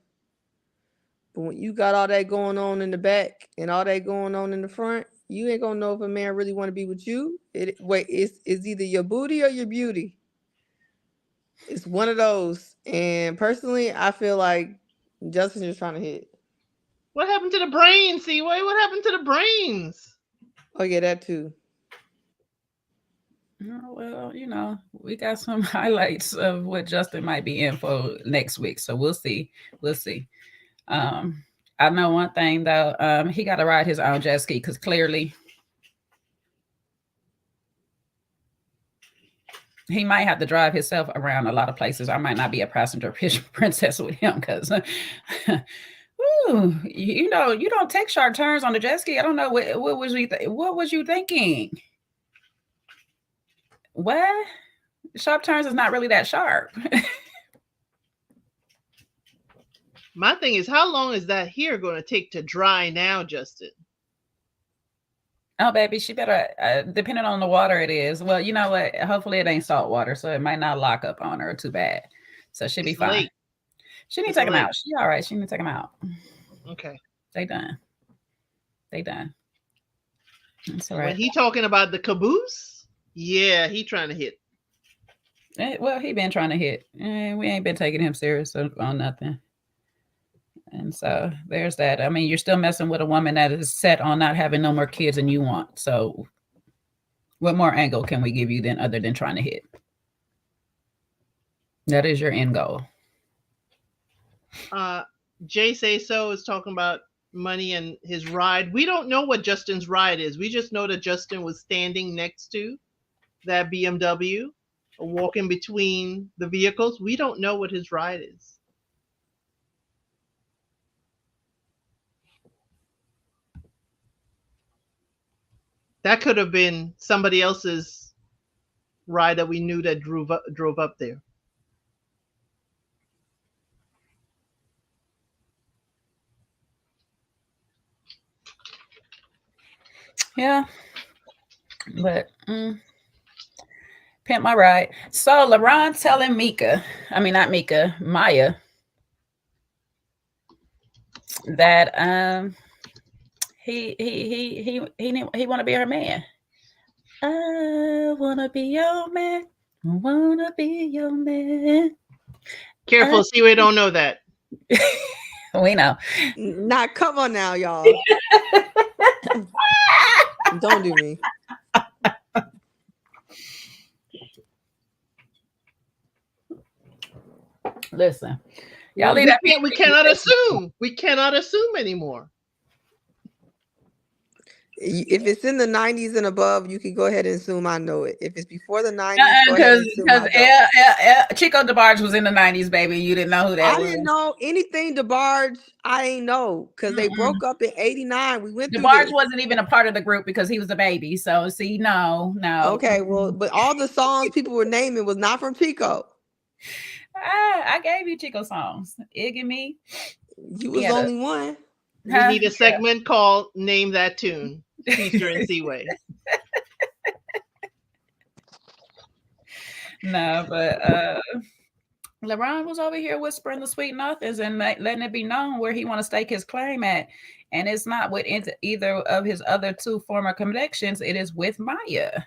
But when you got all that going on in the back and all that going on in the front, you ain't gonna know if a man really want to be with you. It's either your booty or your beauty. It's one of those. And personally, I feel like Justin is trying to hit. What happened to the brains, Seaway? What happened to the brains? Oh yeah, that too. Well, we got some highlights of what Justin might be in for next week, so we'll see. I know one thing though, he got to ride his own jet ski because clearly he might have to drive himself around a lot of places. I might not be a passenger princess with him because, you don't take sharp turns on the jet ski. I don't know what was you thinking? What? Sharp turns is not really that sharp. My thing is, how long is that hair going to take to dry now, Justin? Oh, baby, she better, depending on the water it is. Well, you know what? Hopefully it ain't salt water, so it might not lock up on her too bad. So she'll be fine. Late. She need to take them out. She all right. She need to take them out. Okay. They done. That's all right. When he talking about the caboose, yeah, he trying to hit. Well, he been trying to hit, and we ain't been taking him serious on nothing. And so there's that. I mean, you're still messing with a woman that is set on not having no more kids than you want. So what more angle can we give you than other than trying to hit? That is your end goal. Jay Say So is talking about money and his ride. We don't know what Justin's ride is. We just know that Justin was standing next to that BMW, walking between the vehicles. We don't know what his ride is. That could have been somebody else's ride that we knew that drove up there. Yeah. But pimp my ride. So Luron telling Maya, that he want to be her man. I want to be your man. I want to be your man. Careful, see, we don't know that. We know. Now, come on now, y'all. Don't do me. Listen, y'all leave that. We cannot assume. We cannot assume anymore. If it's in the 90s and above, you can go ahead and assume I know it. If it's before the 90s, because Chico DeBarge was in the 90s, baby. You didn't know who that was. I didn't know anything DeBarge. I ain't know because they broke up in '89. We went through DeBarge this. wasn't even a part of the group because he was a baby. So see, no. Okay, well, but all the songs people were naming was not from Chico. I gave you Chico songs. Iggy Me. You was only one. We need a segment called Name That Tune. Feature and Seaway. No, but Luron was over here whispering the sweet nothings and letting it be known where he want to stake his claim at. And it's not with either of his other two former connections. It is with Maya.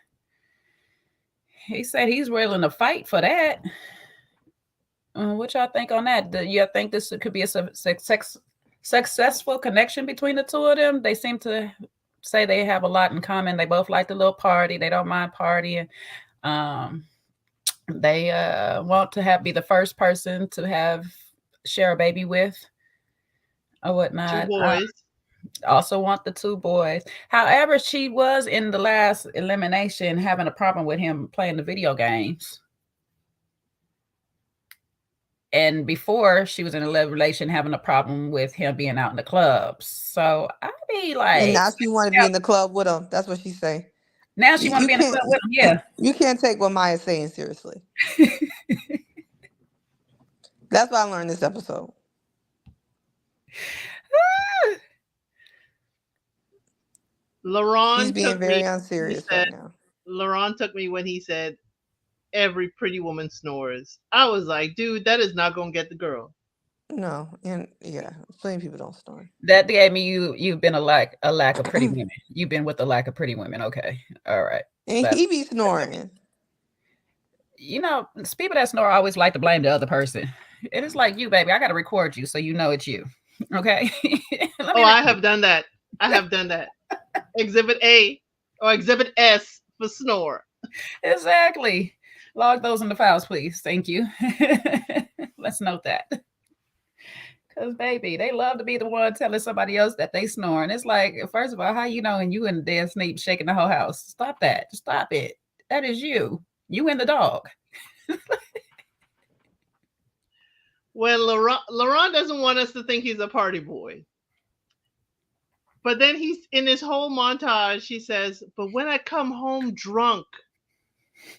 He said he's willing to fight for that. What y'all think on that? Do you think this could be a successful connection between the two of them? They seem to say they have a lot in common. They both like the little party. They don't mind partying. They want to be the first person to share a baby with or whatnot. 2 boys. Also want the 2 boys. However, she was in the last elimination having a problem with him playing the video games. And before, she was in a relation having a problem with him being out in the clubs. So I be like, and now she want to be in the club with him. That's what she say. Now she want to be in the club with him. Yeah, you can't take what Maya's saying seriously. That's what I learned this episode. Luron, he's being very unserious right now. Luron took me when he said, "Every pretty woman snores." I was like, dude, that is not going to get the girl. No, and yeah, plenty of people don't snore. That gave me you've been a lack of pretty women. You've been with a lack of pretty women. Okay, all right. And he be snoring. You know, people that snore always like to blame the other person. It is like you, baby. I got to record you so you know it's you. Okay. I have done that. Exhibit A or Exhibit S for snore. Exactly. Log those in the files, please. Thank you. Let's note that. Because, baby, they love to be the one telling somebody else that they snore. And it's like, first of all, how you know and you in the dead sleep shaking the whole house? Stop that. Stop it. That is you. You and the dog. Well, Luron doesn't want us to think he's a party boy. But then he's in this whole montage, he says, but when I come home drunk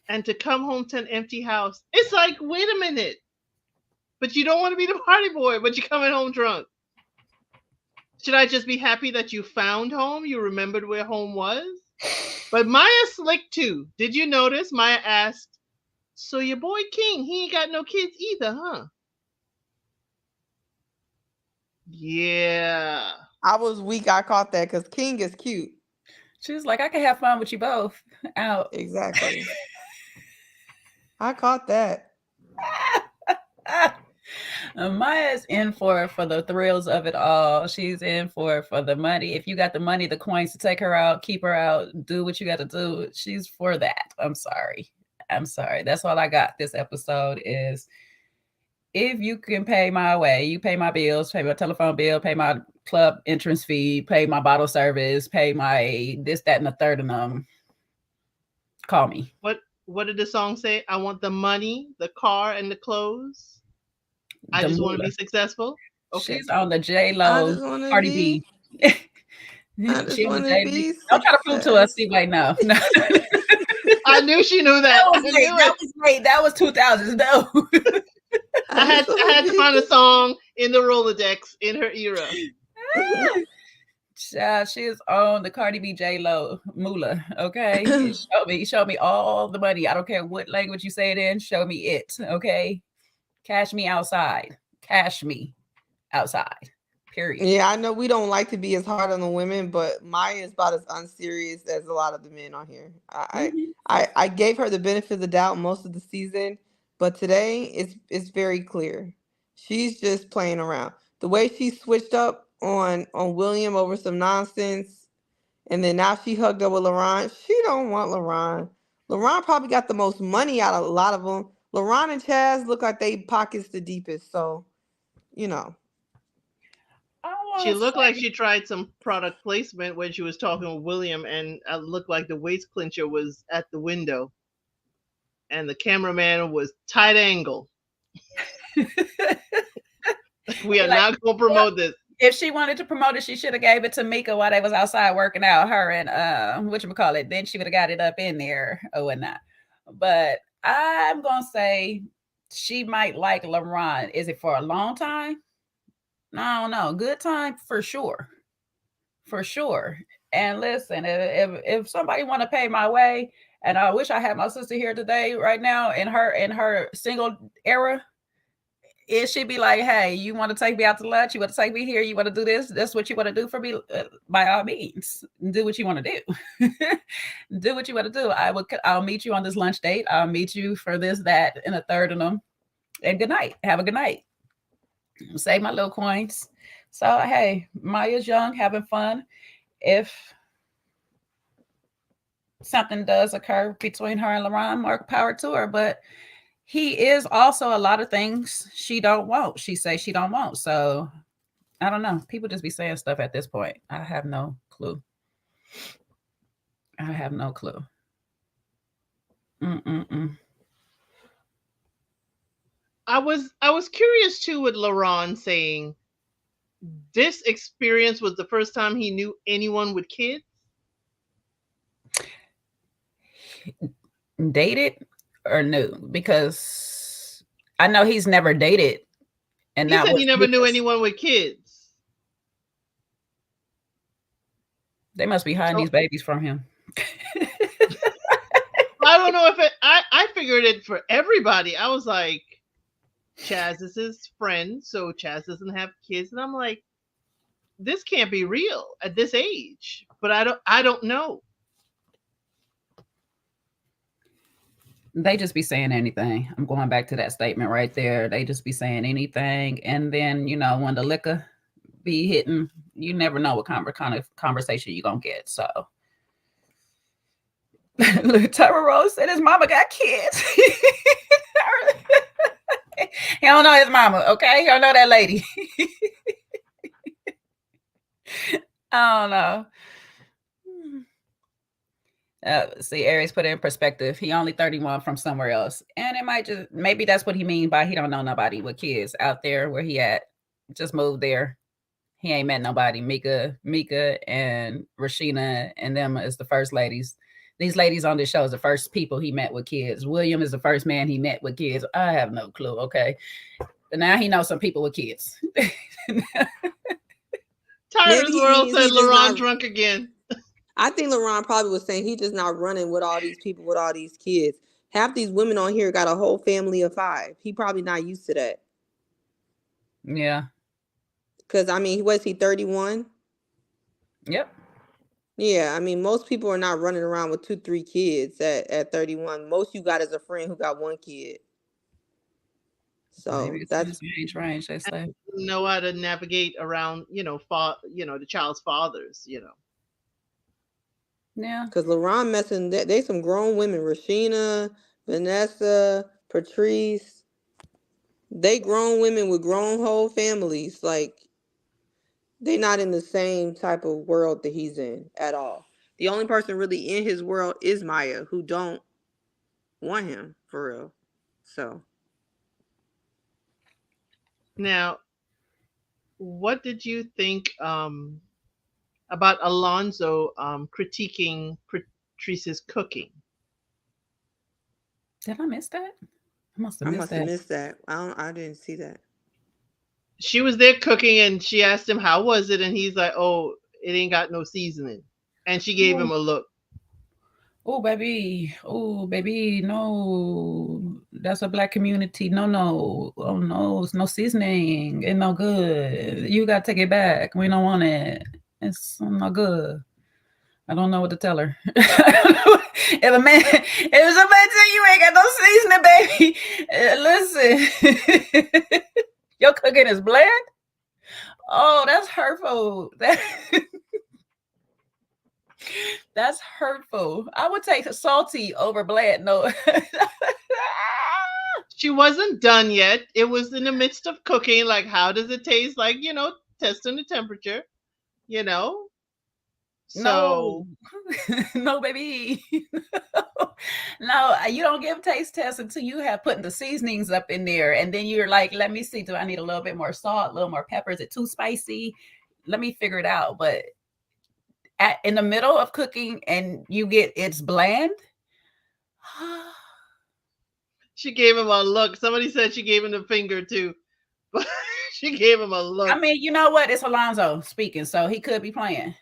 and to come home to an empty house, it's like, wait a minute. But you don't want to be the party boy, but you're coming home drunk. Should I just be happy that you found home? You remembered where home was? But Maya's slick too. Did you notice? Maya asked, so your boy King, he ain't got no kids either, huh? Yeah. I was weak. I caught that because King is cute. She was like, I can have fun with you both out. Exactly. I caught that. Maya's in for the thrills of it all. She's in for the money. If you got the money, the coins to take her out, keep her out, do what you got to do. She's for that. I'm sorry. That's all I got this episode is if you can pay my way, you pay my bills, pay my telephone bill, pay my club entrance fee, pay my bottle service, pay my this, that, and the third of them. Call me. What did the song say? I want the money, the car, and the clothes. I just want to be successful. Okay. She's on the J-Lo Cardi B. I just want to be. Don't try to prove to us. See, wait, no. I knew she knew that. That was 2000s. No. I had to find a song in the Rolodex in her era. She is on the Cardi B J-Lo moolah. Okay. Show me all the money. I don't care what language you say it in. Show me it. Okay. Cash me outside. Period. Yeah, I know we don't like to be as hard on the women, but Maya is about as unserious as a lot of the men on here. I gave her the benefit of the doubt most of the season, but today it's very clear. She's just playing around. The way she switched up on William over some nonsense, and then now she hugged up with Luron. She don't want Luron. Luron probably got the most money out of a lot of them. Luron and Chaz look like they pockets the deepest, so you know. She looked like she tried some product placement when she was talking with William, and it looked like the waist clincher was at the window, and the cameraman was tight angle. We are not going to promote this. If she wanted to promote it, she should have gave it to Mika while they was outside working out. Her and whatchamacallit. Then she would have got it up in there or whatnot. But I'm gonna say she might like Luron. Is it for a long time? I don't know. Good time for sure. And listen, if somebody want to pay my way, and I wish I had my sister here today, right now, in her single era, it should be like, hey, you want to take me out to lunch? You want to take me here? You want to do this? That's what you want to do for me? By all means, do what you want to do. Do what you want to do. I'll meet you on this lunch date. I'll meet you for this, that, and a third of them. And good night. Have a good night. Save my little coins. So, hey, Maya's young, having fun. If something does occur between her and Luron, more power to her. But he is also a lot of things she don't want. She say she don't want. So, I don't know. People just be saying stuff at this point. I have no clue. I was curious too with Luron saying this experience was the first time he knew anyone with kids. Dated or knew? Because I know he's never dated. And he said he never knew anyone with kids. They must be hiding these babies from him. I don't know if I figured it for everybody. I was like, Chaz is his friend, so Chaz doesn't have kids, and I'm like, this can't be real at this age. But I don't know. They just be saying anything. I'm going back to that statement right there. They just be saying anything, and then when the liquor be hitting, you never know what kind of conversation you're gonna get. So Tyra Rose said his mama got kids. He don't know his mama, okay? He don't know that lady. I don't know. See, Aries put it in perspective. He only 31 from somewhere else. And it maybe that's what he mean by he don't know nobody with kids out there where he at. Just moved there. He ain't met nobody. Mika and Rashina and them is the first ladies. These ladies on this show is the first people he met with kids. William is the first man he met with kids. I have no clue, okay? But now he knows some people with kids. Tyra's World said Luron drunk again. I think Luron probably was saying he just not running with all these people with all these kids. Half these women on here got a whole family of 5. He probably not used to that. Yeah. Because, was he 31? Yep. Yeah, I mean, most people are not running around with 2, 3 kids at 31. Most you got is a friend who got 1 kid. So Maybe it's in that's his age range, they say. Know how to navigate around, the child's fathers. Yeah. because LaRon messing. They some grown women. Rashina, Vanessa, Patrice. They grown women with grown whole families. Like they not in the same type of world that he's in at all. The only person really in his world is Maya, who don't want him for real. So Now, what did you think about Alonzo critiquing Patrice's cooking? Did I miss that? I must have I missed must have that. missed that. I didn't see that. She was there cooking, and she asked him how was it, and he's like, "Oh, it ain't got no seasoning," and she gave him a look. Oh, baby. Oh, baby. No, that's a black community. No, no. Oh, no. It's no seasoning. It's no good. You got to take it back. We don't want it. It's not good. I don't know what to tell her. If a man tell you ain't got no seasoning, baby, listen. Your cooking is bland. Oh, that's hurtful. That's hurtful. I would take salty over bland. No. She wasn't done yet. It was in the midst of cooking. Like, how does it taste? Like, testing the temperature. So No. No, baby. No, you don't give taste tests until you have putting the seasonings up in there. And then you're like, let me see, do I need a little bit more salt, a little more pepper? Is it too spicy? Let me figure it out. But in the middle of cooking and you get it's bland. she gave him a look. Somebody said she gave him the finger too. But she gave him a look. I mean, you know what? It's Alonzo speaking, so he could be playing.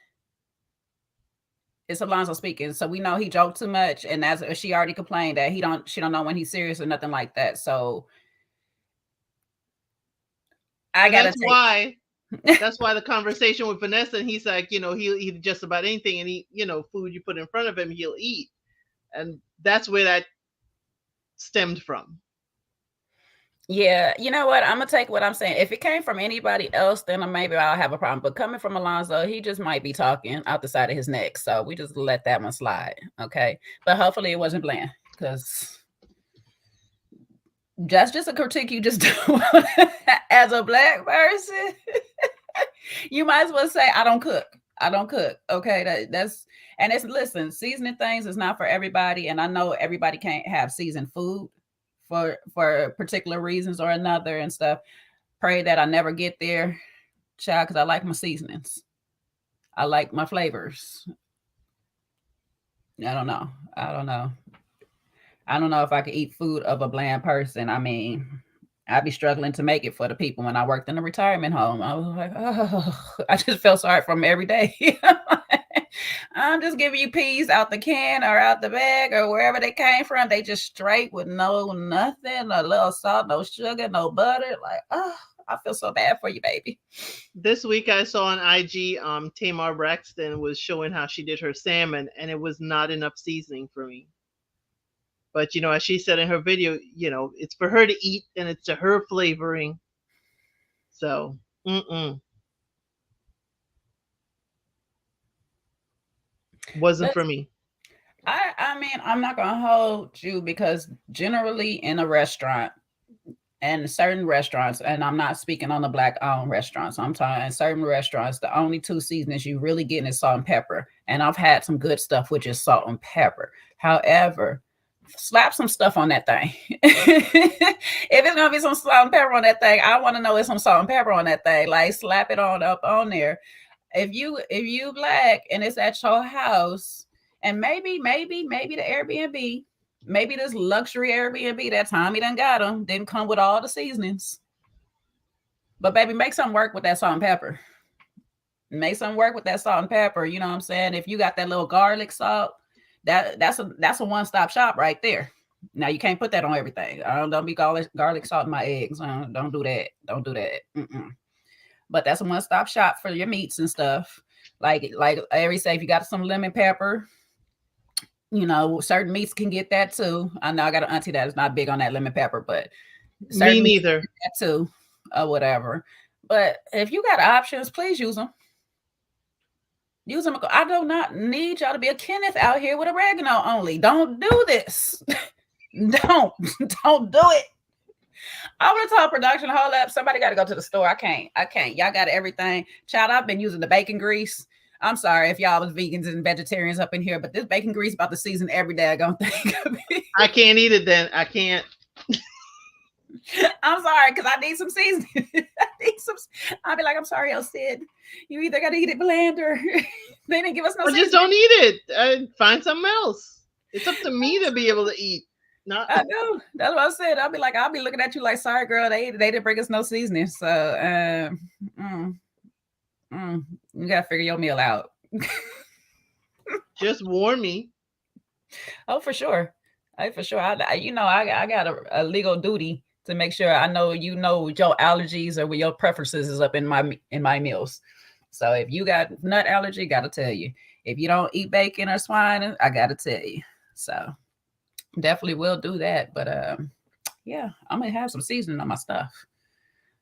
It's Alonzo speaking, so we know he joked too much, and as she already complained that she don't know when he's serious or nothing like that. So That's why the conversation with Vanessa, and he's like, he'll eat just about anything, and he, food you put in front of him, he'll eat, and that's where that stemmed from. Yeah, you know what? I'm gonna take what I'm saying. If it came from anybody else, then maybe I'll have a problem. But coming from Alonzo, he just might be talking out the side of his neck. So we just let that one slide. Okay. But hopefully it wasn't bland, because that's just a critique you just do as a black person. You might as well say, I don't cook. I don't cook. Okay. And listen, seasoning things is not for everybody. And I know everybody can't have seasoned food for particular reasons or another and stuff. Pray that I never get there, child, because I like my seasonings. I like my flavors. I don't know if I could eat food of a bland person. I mean, I'd be struggling to make it for the people when I worked in a retirement home. I was like, oh, I just felt sorry for them every day. I'm just giving you peas out the can or out the bag or wherever they came from. They just straight with nothing, a little salt, no sugar, no butter. Like, oh, I feel so bad for you, baby. This week I saw on IG, Tamar Braxton was showing how she did her salmon, and it was not enough seasoning for me. But, as she said in her video, it's for her to eat and it's to her flavoring. So, wasn't for me. I mean, I'm not going to hold you, because generally in a restaurant and certain restaurants, and I'm not speaking on the black-owned restaurants, I'm talking in certain restaurants, the only two seasonings you really get is salt and pepper. And I've had some good stuff, which is salt and pepper. However, slap some stuff on that thing. If it's gonna be some salt and pepper on that thing, I want to know it's some salt and pepper on that thing. Like, slap it on up on there. If you black and it's at your house, and maybe the Airbnb, maybe this luxury Airbnb that Tommy done got them, didn't come with all the seasonings. But baby, make something work with that salt and pepper. Make something work with that salt and pepper. You know what I'm saying? If you got that little garlic salt, that's a one-stop shop right there. Now you can't put that on everything. Don't be garlic salt in my eggs. Don't do that. Don't do that. But that's a one-stop shop for your meats and stuff. Like Ari say, if you got some lemon pepper, you know, certain meats can get that too. I know I got an auntie that is not big on that lemon pepper, but Me certain meats neither. can get that too, or whatever. But if you got options, please use them. Use them. I do not need y'all to be a Kenneth out here with oregano only. Don't do this. don't do it. I want to tell production, hold up. Somebody got to go to the store. I can't. Y'all got everything. Child, I've been using the bacon grease. I'm sorry if y'all was vegans and vegetarians up in here, but this bacon grease about to season every day. I don't think of it. I can't eat it then. I can't. I'm sorry, because I need some seasoning. I'll be like, I'm sorry, El Cid. You either got to eat it bland or they didn't give us no Or seasoning. just don't eat it. Find something else. It's up to me to be able to eat. Not. I know. That's what I said. I'll be looking at you like, sorry, girl, they didn't bring us no seasoning. So you gotta figure your meal out. Just warn me. Oh, for sure. I got a legal duty to make sure I know what your allergies or what your preferences is up in my meals. So if you got nut allergy, gotta tell you. If you don't eat bacon or swine, I gotta tell you. So definitely will do that. But yeah, I'm gonna have some seasoning on my stuff.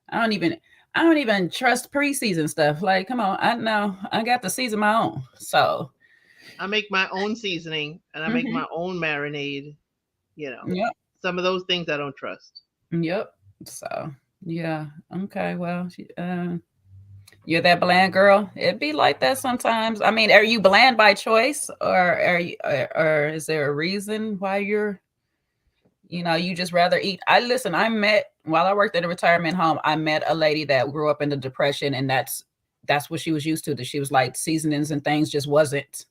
I don't even trust pre-seasoned stuff. Like, come on, I know I got to season my own. So I make my own seasoning and I make my own marinade. You know, yep. Some of those things I don't trust. Yep. So yeah. Okay. Well, you're that bland girl. It'd be like that sometimes. I mean, are you bland by choice, or is there a reason why you're, you just rather eat? While I worked at a retirement home, I met a lady that grew up in the Depression, and that's what she was used to. That she was like, seasonings and things just wasn't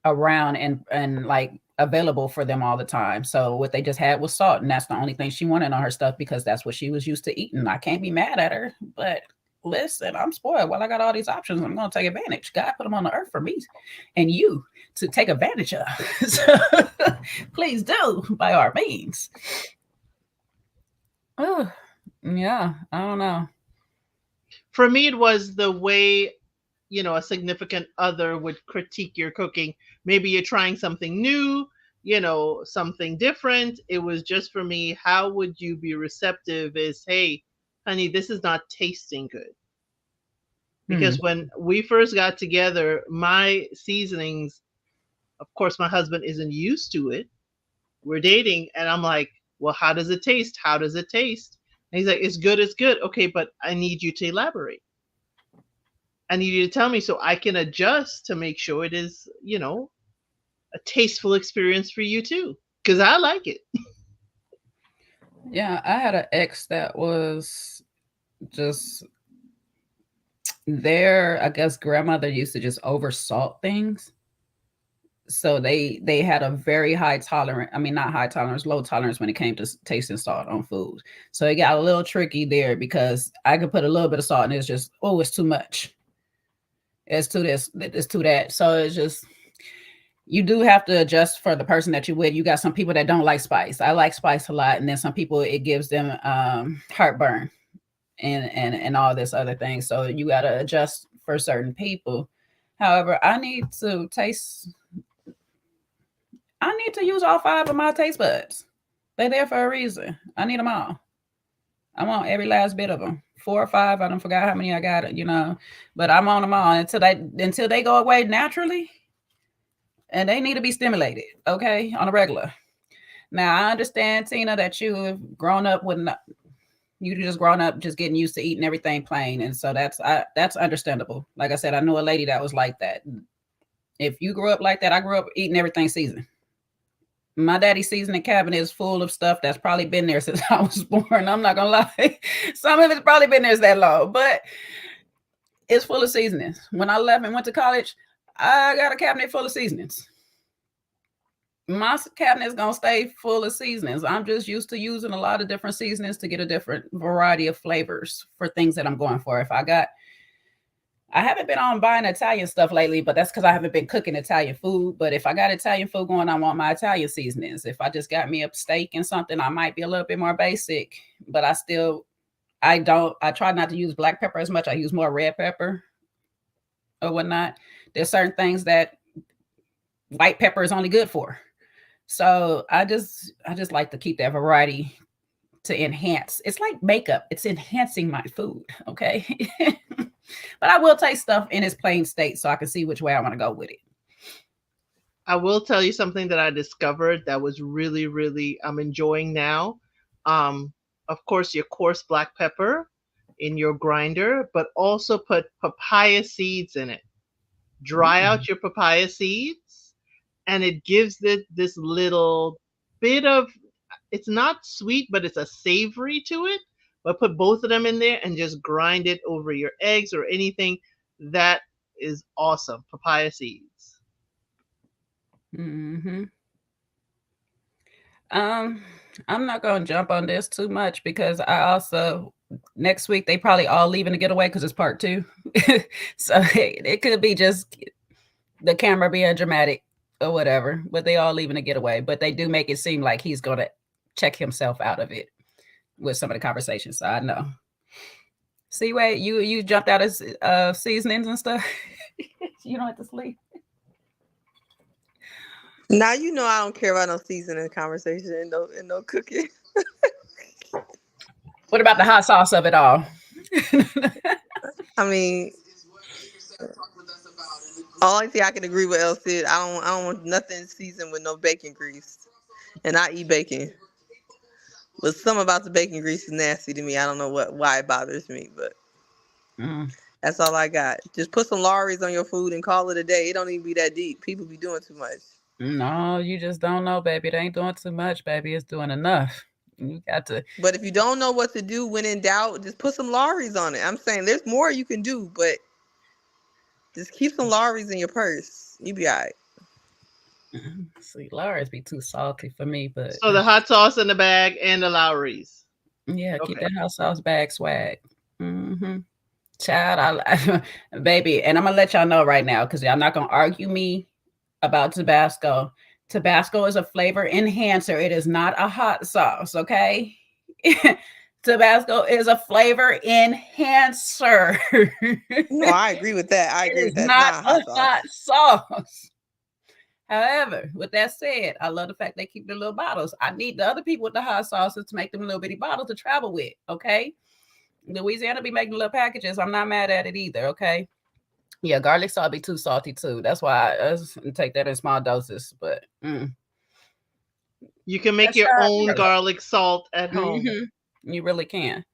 around and like available for them all the time. So what they just had was salt, and that's the only thing she wanted on her stuff because that's what she was used to eating. I can't be mad at her, but listen, I'm spoiled. Well, I got all these options. I'm going to take advantage. God put them on the earth for me and you to take advantage of. So please do, by all means. Oh, yeah. I don't know. For me, it was the way, a significant other would critique your cooking. Maybe you're trying something new, something different. It was just for me, how would you be receptive is, hey, honey, this is not tasting good. Because when we first got together, my seasonings, of course, my husband isn't used to it. We're dating, and I'm like, well, how does it taste? How does it taste? And he's like, it's good, it's good. Okay, but I need you to elaborate. I need you to tell me so I can adjust to make sure it is, a tasteful experience for you too. Because I like it. Yeah, I had an ex that was just their, I guess, grandmother used to just over salt things. So they had a very high tolerance. I mean, not high tolerance, low tolerance when it came to tasting salt on food. So it got a little tricky there because I could put a little bit of salt and it's just, oh, it's too much. It's too this, it's too that. So it's just, you do have to adjust for the person that you're with. You got some people that don't like spice. I like spice a lot. And then some people, it gives them heartburn and all this other thing. So you got to adjust for certain people. However, I need to use all 5 of my taste buds. They're there for a reason. I need them all. I want every last bit of them. 4 or 5. I don't forget how many I got, but I'm on them all until they go away naturally. And they need to be stimulated, okay, on a regular. Now, I understand, Tina, that you have grown up just getting used to eating everything plain. And so that's understandable. Like I said, I know a lady that was like that. If you grew up like that, I grew up eating everything seasoned. My daddy's seasoning cabinet is full of stuff that's probably been there since I was born. I'm not going to lie. Some of it's probably been there that long, but it's full of seasonings. When I left and went to college, I got a cabinet full of seasonings. My cabinet is going to stay full of seasonings. I'm just used to using a lot of different seasonings to get a different variety of flavors for things that I'm going for. I haven't been on buying Italian stuff lately, but that's because I haven't been cooking Italian food. But if I got Italian food going, I want my Italian seasonings. If I just got me a steak and something, I might be a little bit more basic, but I try not to use black pepper as much. I use more red pepper. or whatnot. There's certain things that white pepper is only good for. So I just like to keep that variety to enhance. It's like makeup. It's enhancing my food. Okay. But I will taste stuff in its plain state so I can see which way I want to go with it. I will tell you something that I discovered that was really, really I'm enjoying now. Of course, your coarse black pepper in your grinder, but also put papaya seeds in it. Dry out your papaya seeds, and it gives it this little bit of, it's not sweet, but it's a savory to it. But put both of them in there and just grind it over your eggs or anything. That is awesome. Papaya seeds. Mm-hmm. I'm not going to jump on this too much because I also, next week, they probably all leaving to get away because it's part 2. So it could be just the camera being dramatic or whatever, but they all leaving to get away. But they do make it seem like he's going to check himself out of it with some of the conversations. So I know. See, wait, you jumped out of seasonings and stuff. You don't have to sleep. Now you know I don't care about no seasoning conversation and no cooking. What about the hot sauce of it all? I mean, only thing I can agree with Elle said, I don't want nothing seasoned with no bacon grease, and I eat bacon. But something about the bacon grease is nasty to me. I don't know why it bothers me, but that's all I got. Just put some Lawry's on your food and call it a day. It don't even be that deep. People be doing too much. No, you just don't know, baby. It ain't doing too much, baby. It's doing enough. You got to. But if you don't know what to do when in doubt, just put some Lawry's on it. I'm saying there's more you can do, but just keep some Lawry's in your purse. You be all right. See, Lawry's be too salty for me, but so the hot sauce in the bag and the Lowry's. Yeah, keep that hot sauce bag swag. Mm-hmm. Child, baby, and I'm gonna let y'all know right now because y'all not gonna argue me about Tabasco. Tabasco is a flavor enhancer. It is not a hot sauce, okay? Tabasco is a flavor enhancer. No, I agree with that. I agree with that. Not a hot sauce. However, with that said, I love the fact they keep the little bottles. I need the other people with the hot sauces to make them little bitty bottles to travel with, okay? Louisiana be making little packages. I'm not mad at it either, okay? Yeah, garlic salt be too salty too. That's why I take that in small doses. But you can make your own garlic salt at home. Mm-hmm. You really can.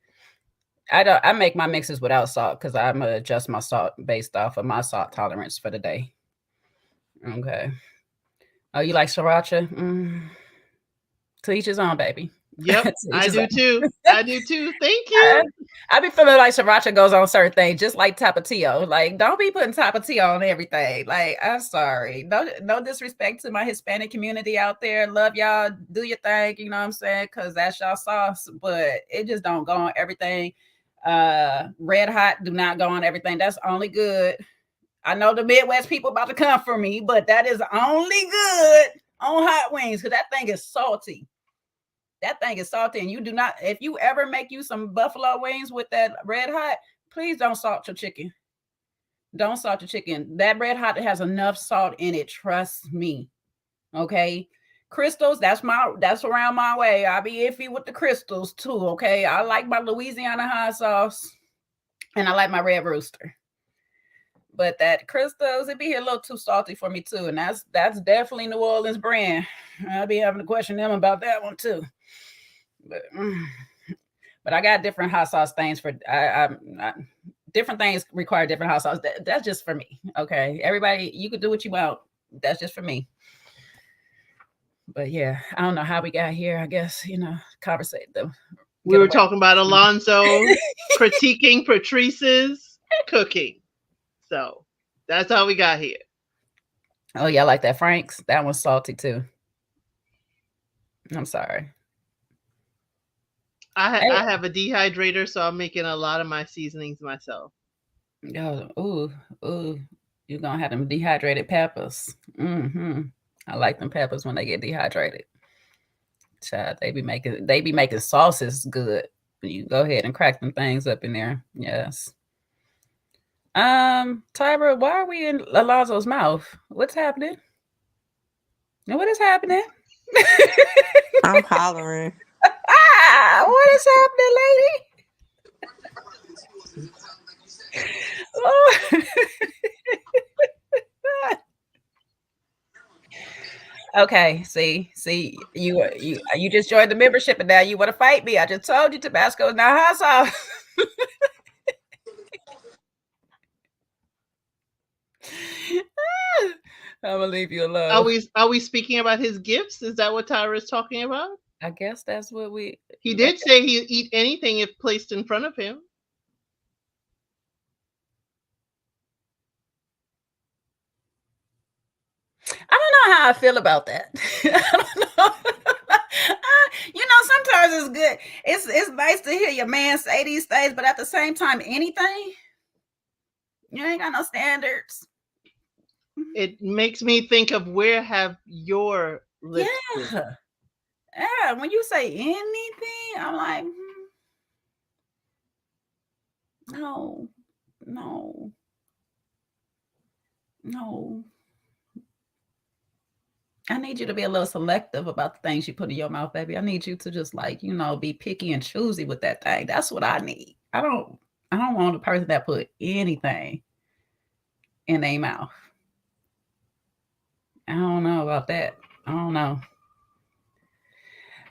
I make my mixes without salt because I'm gonna adjust my salt based off of my salt tolerance for the day. Okay. Oh, you like sriracha? To each his own, baby. Yep, I do too. I do too. Thank you. I be feeling like sriracha goes on certain things, just like tapatio. Like, don't be putting tapatio on everything. Like, I'm sorry. No disrespect to my Hispanic community out there. Love y'all. Do your thing. You know what I'm saying? Because that's y'all sauce. But it just don't go on everything. Red hot do not go on everything. That's only good. I know the Midwest people about to come for me, but that is only good on hot wings because that thing is salty. That thing is salty, and you do not, if you ever make you some buffalo wings with that red hot, please don't salt your chicken. Don't salt your chicken. That red hot has enough salt in it. Trust me. Okay. Crystals, that's around my way. I be iffy with the crystals too. Okay. I like my Louisiana hot sauce and I like my red rooster. But that crystals, it be a little too salty for me too. And that's definitely New Orleans brand. I'll be having to question them about that one too. But I got different hot sauce things for different things require different hot sauce. That's just for me. Okay. Everybody, you could do what you want. That's just for me. But yeah, I don't know how we got here. I guess, conversate them. We were talking about Alonzo critiquing Patrice's cooking. So that's how we got here. Oh, yeah, I like that Frank's. That one's salty too. I'm sorry. I have a dehydrator, so I'm making a lot of my seasonings myself. Oh, ooh, you're gonna have them dehydrated peppers. I like them peppers when they get dehydrated. Child, they be making sauces good. You go ahead and crack them things up in there. Yes. Tyra, why are we in Alonzo's mouth? What's happening? What is happening? I'm hollering. What is happening, lady? Oh. Okay, see, you just joined the membership and now you want to fight me. I just told you Tabasco is not hot sauce. I'm gonna leave you alone. Are we speaking about his gifts? Is that what Tyra is talking about? I guess that's what we. He did say he'd eat anything if placed in front of him. I don't know how I feel about that. I don't know. Sometimes it's good. It's nice to hear your man say these things, but at the same time, anything, you ain't got no standards. It makes me think of where have your lips been? Yeah. When you say anything, I'm like, no. I need you to be a little selective about the things you put in your mouth, baby. I need you to just be picky and choosy with that thing. That's what I need. I don't want a person that put anything in their mouth. I don't know about that. I don't know.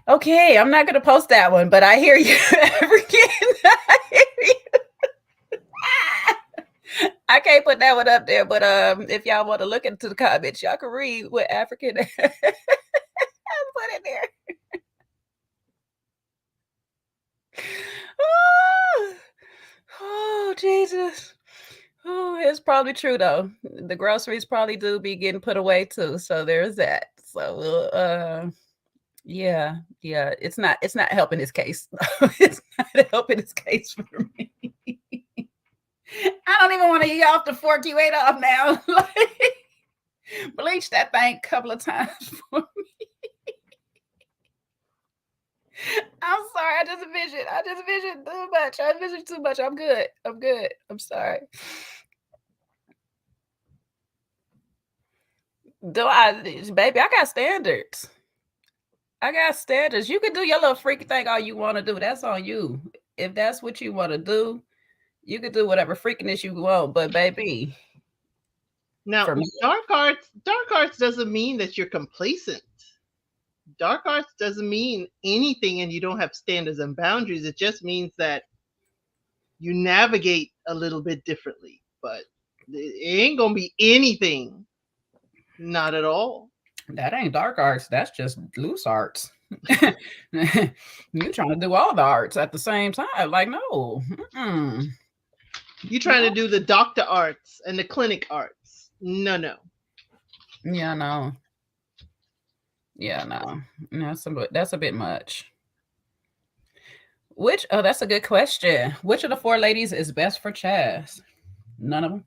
Okay, I'm not going to post that one, but I hear you. I hear you. I can't put that one up there, but if y'all want to look into the comments, y'all can read what African I put in there. Oh, Jesus. Oh, it's probably true though. The groceries probably do be getting put away too. So there's that. So yeah. It's not helping his case. It's not helping his case for me. I don't even want to eat off the fork you ate off now. Bleach that thing a couple of times for me. I'm sorry. I just envisioned too much. I envisioned too much. I'm good. I'm sorry. Baby, I got standards. You can do your little freaky thing all you want to do. That's on you. If that's what you want to do, you can do whatever freakiness you want. But baby, now dark arts doesn't mean that you're complacent. Dark arts doesn't mean anything and you don't have standards and boundaries. It just means that you navigate a little bit differently, but it ain't gonna be anything. Not at all. That ain't dark arts. That's just loose arts. You trying to do all the arts at the same time. Like, no. You trying to do the doctor arts and the clinic arts. No. Yeah, no. That's a bit much. That's a good question. Which of the four ladies is best for Chaz? None of them.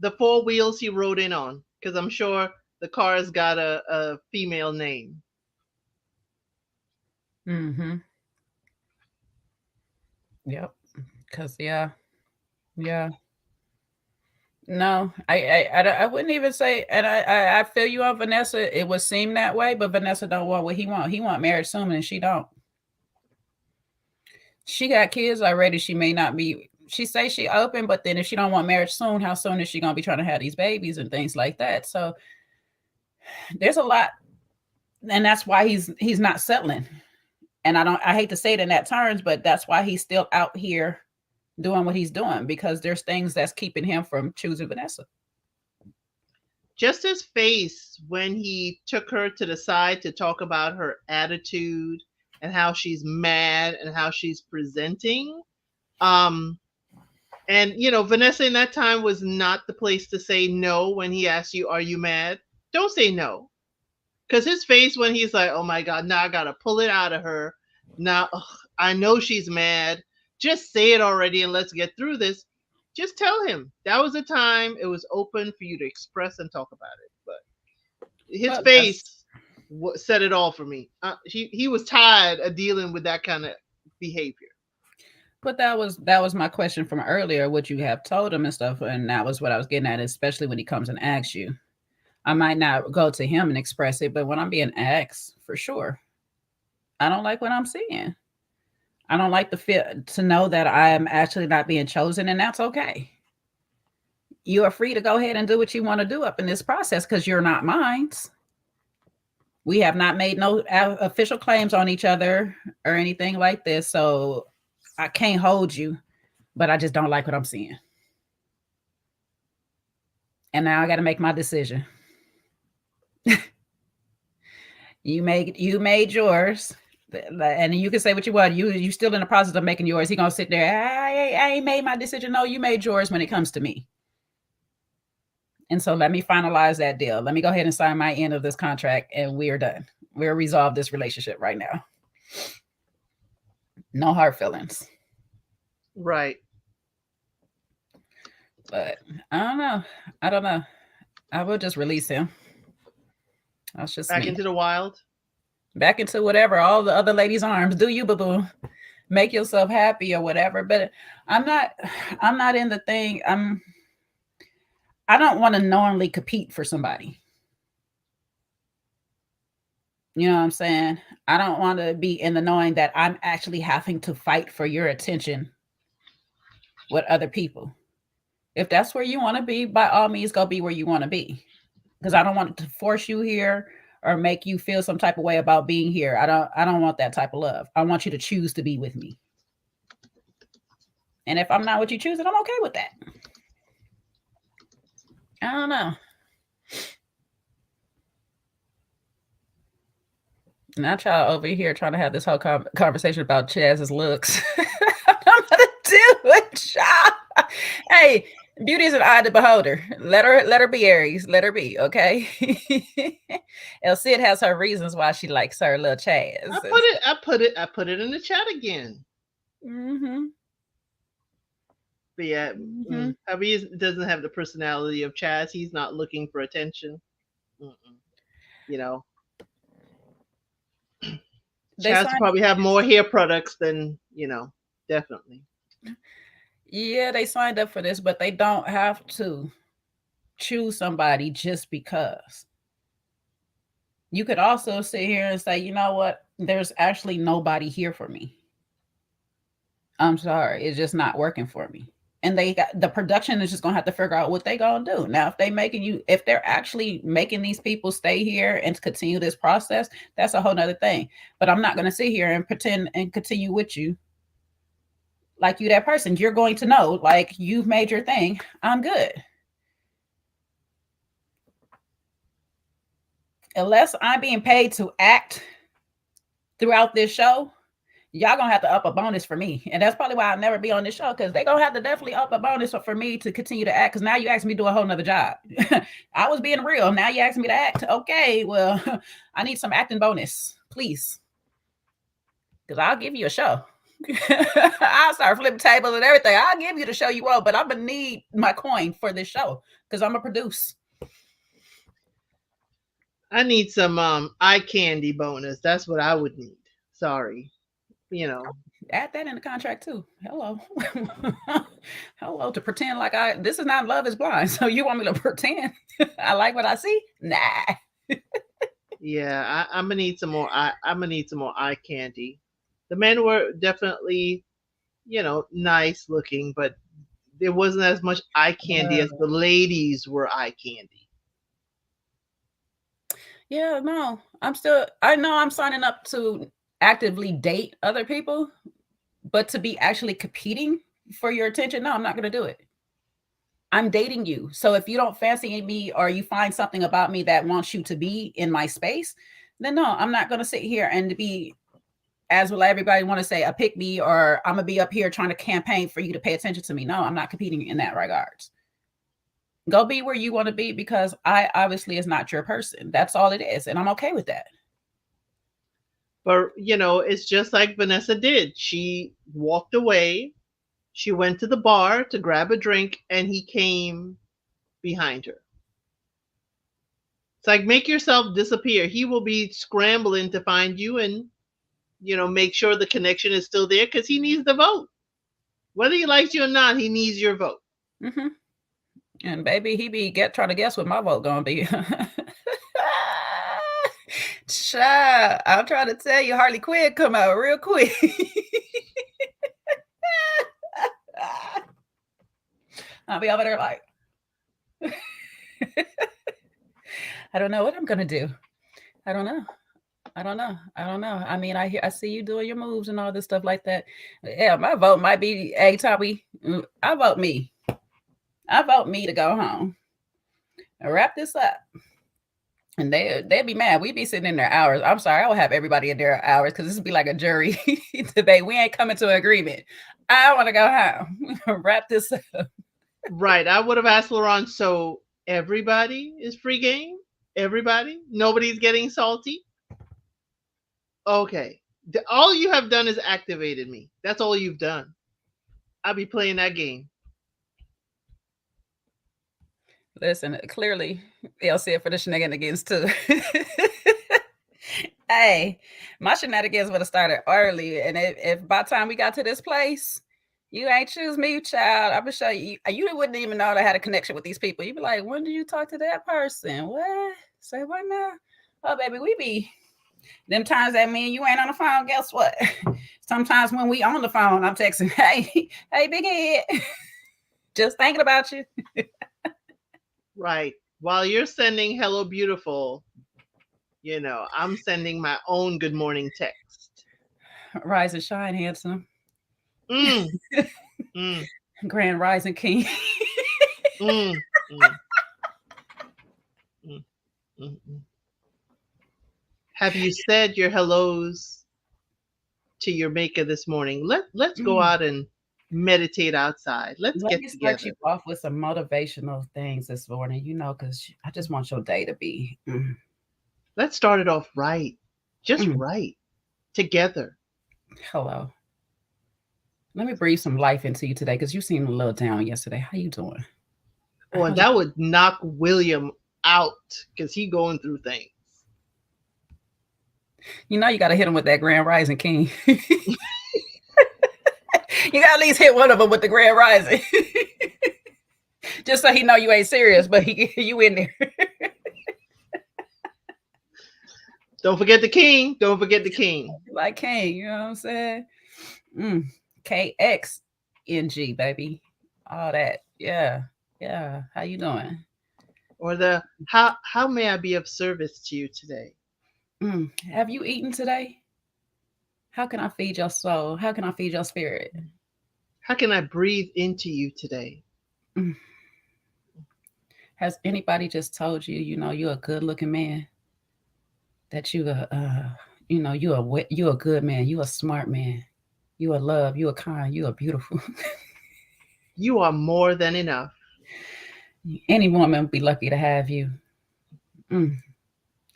The four wheels he rode in on, because I'm sure the car's got a female name. Mm-hmm. Yep. Because yeah. No, I wouldn't even say, and I feel you on Vanessa. It would seem that way, but Vanessa don't want what he want. He want marriage soon, and she don't. She got kids already. She may not be. She say she open, but then if she don't want marriage soon, how soon is she gonna be trying to have these babies and things like that? So there's a lot, and that's why he's not settling. And I hate to say it in that terms, but that's why he's still out here doing what he's doing, because there's things that's keeping him from choosing Vanessa. Just his face when he took her to the side to talk about her attitude and how she's mad and how she's presenting. And Vanessa in that time was not the place to say no when he asked you, are you mad? Don't say no. Because his face when he's like, oh my God, now I gotta pull it out of her. Now I know she's mad. Just say it already and let's get through this. Just tell him that was the time it was open for you to express and talk about it. But his face, said it all for me. He was tired of dealing with that kind of behavior. But that was my question from earlier, what you have told him and stuff, and that was what I was getting at, especially when he comes and asks you. I might not go to him and express it, but when I'm being asked, for sure, I don't like what I'm seeing. I don't like the feel to know that I am actually not being chosen, and that's okay. You are free to go ahead and do what you want to do up in this process because you're not mine. We have not made no official claims on each other or anything like this, so I can't hold you, but I just don't like what I'm seeing. And now I got to make my decision. You made yours, and you can say what you want. You still in the process of making yours. He gonna sit there. I ain't made my decision. No, you made yours when it comes to me. And so let me finalize that deal. Let me go ahead and sign my end of this contract, and we're done. We'll resolve this relationship right now. No hard feelings. Right. But I don't know. I will just release him. That's just back me. into the wild. Back into whatever, all the other ladies' arms. Do you, boo-boo? Make yourself happy or whatever. But I'm not in the thing. I don't want to knowingly compete for somebody. You know what I'm saying? I don't want to be in the knowing that I'm actually having to fight for your attention with other people. If that's where you want to be, by all means, go be where you want to be. Because I don't want to force you here or make you feel some type of way about being here. I don't want that type of love. I want you to choose to be with me. And if I'm not what you choose, then I'm okay with that. I don't know. Now y'all over here trying to have this whole conversation about Chaz's looks. I'm gonna do it, child. Hey, beauty is an eye of the beholder. Let her be Aries. Let her be, okay? El Cid has her reasons why she likes her little Chaz. I put it in the chat again. Mm-hmm. But yeah, Javier doesn't have the personality of Chaz. He's not looking for attention. You know, Chaz probably have more hair products than, definitely. Yeah, they signed up for this, but they don't have to choose somebody just because. You could also sit here and say, you know what? There's actually nobody here for me. I'm sorry. It's just not working for me. And the production is just going to have to figure out what they're going to do. Now, if they're actually making these people stay here and continue this process, that's a whole nother thing. But I'm not going to sit here and pretend and continue with you like you that person. You're going to know, like, you've made your thing. I'm good. Unless I'm being paid to act throughout this show, y'all gonna have to up a bonus for me. And that's probably why I'll never be on this show, because they're gonna have to definitely up a bonus for me to continue to act. Because now you asked me to do a whole nother job. I was being real. Now you asked me to act. Okay, well, I need some acting bonus, please. Because I'll give you a show. I'll start flipping tables and everything. I'll give you the show you want, but I'm gonna need my coin for this show because I'm gonna produce. I need some eye candy bonus. That's what I would need. Sorry. Add that in the contract too. Hello. Hello, to pretend like this is not Love is Blind. So you want me to pretend I like what I see? Nah. Yeah, I'm gonna need some more. I'm gonna need some more eye candy. The men were definitely, nice looking, but there wasn't as much eye candy as the ladies were eye candy. Yeah, no, I know I'm signing up to actively date other people, but to be actually competing for your attention, no, I'm not going to do it. I'm dating you. So if you don't fancy me or you find something about me that wants you to be in my space, then no, I'm not going to sit here and be, as will everybody want to say, a pick me, or I'm going to be up here trying to campaign for you to pay attention to me. No, I'm not competing in that regards. Go be where you want to be, because I obviously is not your person. That's all it is. And I'm okay with that. But, it's just like Vanessa did. She walked away. She went to the bar to grab a drink, and he came behind her. It's like, make yourself disappear. He will be scrambling to find you and, make sure the connection is still there because he needs the vote. Whether he likes you or not, he needs your vote. Mm-hmm. And baby, he be trying to guess what my vote gonna be. Child, I'm trying to tell you, Harley Quinn come out real quick. I'll be over there like, I don't know what I'm gonna do. I don't know. I mean, I see you doing your moves and all this stuff like that. Yeah, my vote might be, hey, Tommy, I vote me. I vote me to go home and wrap this up. And they'd be mad. We'd be sitting in there hours. I'm sorry, I would have everybody in there hours because this would be like a jury debate. We ain't coming to an agreement. I want to go home. Wrap this up. Right. I would have asked Luron, so everybody is free game? Everybody? Nobody's getting salty? Okay. All you have done is activated me. That's all you've done. I'll be playing that game. Listen, clearly, they'll see it for the shenanigans too. Hey, my shenanigans would have started early. And if by the time we got to this place, you ain't choose me, child, I'm going to show you. You wouldn't even know that I had a connection with these people. You'd be like, when did you talk to that person? What? Say what now? Oh, baby, we be... Them times that me and you ain't on the phone, guess what? Sometimes when we on the phone, I'm texting, hey, big head. Just thinking about you. Right. While you're sending hello, beautiful, I'm sending my own good morning text. Rise and shine, handsome. Mm. Mm. Grand rising king. Mm. Mm. Mm. Mm. Have you said your hellos to your maker this morning? Let's go out and meditate outside. Let me together. Start you off with some motivational things this morning, because I just want your day to be. Let's start it off right. Just right. Together. Hello. Let me breathe some life into you today because you seemed a little down yesterday. How you doing? Oh, and that would knock William out because he's going through things. You got to hit him with that Grand Rising King. You got to at least hit one of them with the Grand Rising. Just so he know you ain't serious, but you in there. Don't forget the king. Don't forget the king. Like King, you know what I'm saying? KXNG, baby. All that. Yeah. Yeah. How you doing? Or the how may I be of service to you today? Have you eaten today? How can I feed your soul? How can I feed your spirit? How can I breathe into you today? Has anybody just told you, you're a good looking man? That you're a good man. You're a smart man. You are love. You are kind. You are beautiful. You are more than enough. Any woman would be lucky to have you.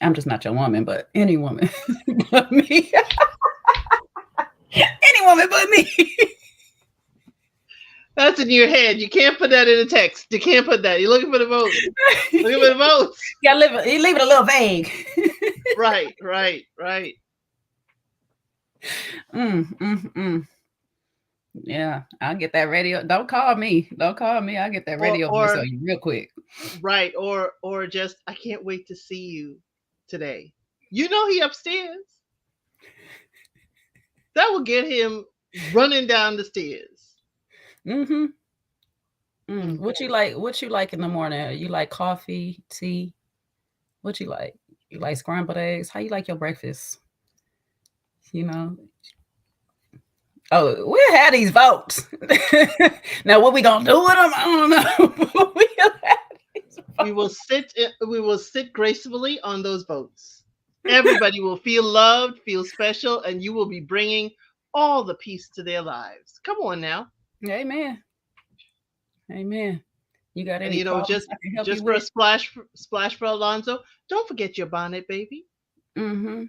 I'm just not your woman, but any woman but me. Any woman but me. That's in your head. You can't put that in a text. You can't put that. You're looking for the votes. Looking for the votes. You leave it a little vague. Right. Yeah, I'll get that radio. Don't call me. I'll get that radio voice on you real quick. Right. Or just, I can't wait to see you today. He upstairs. That will get him running down the stairs. What you like in the morning? You like coffee, tea? What you like? You like scrambled eggs? How you like your breakfast? Oh, we'll have these votes. Now, what we gonna do with them? I don't know. We will sit gracefully on those votes. Everybody will feel loved, feel special, and you will be bringing all the peace to their lives. Come on now. Amen. You got any? Just for a splash for Alonzo. Don't forget your bonnet, baby. I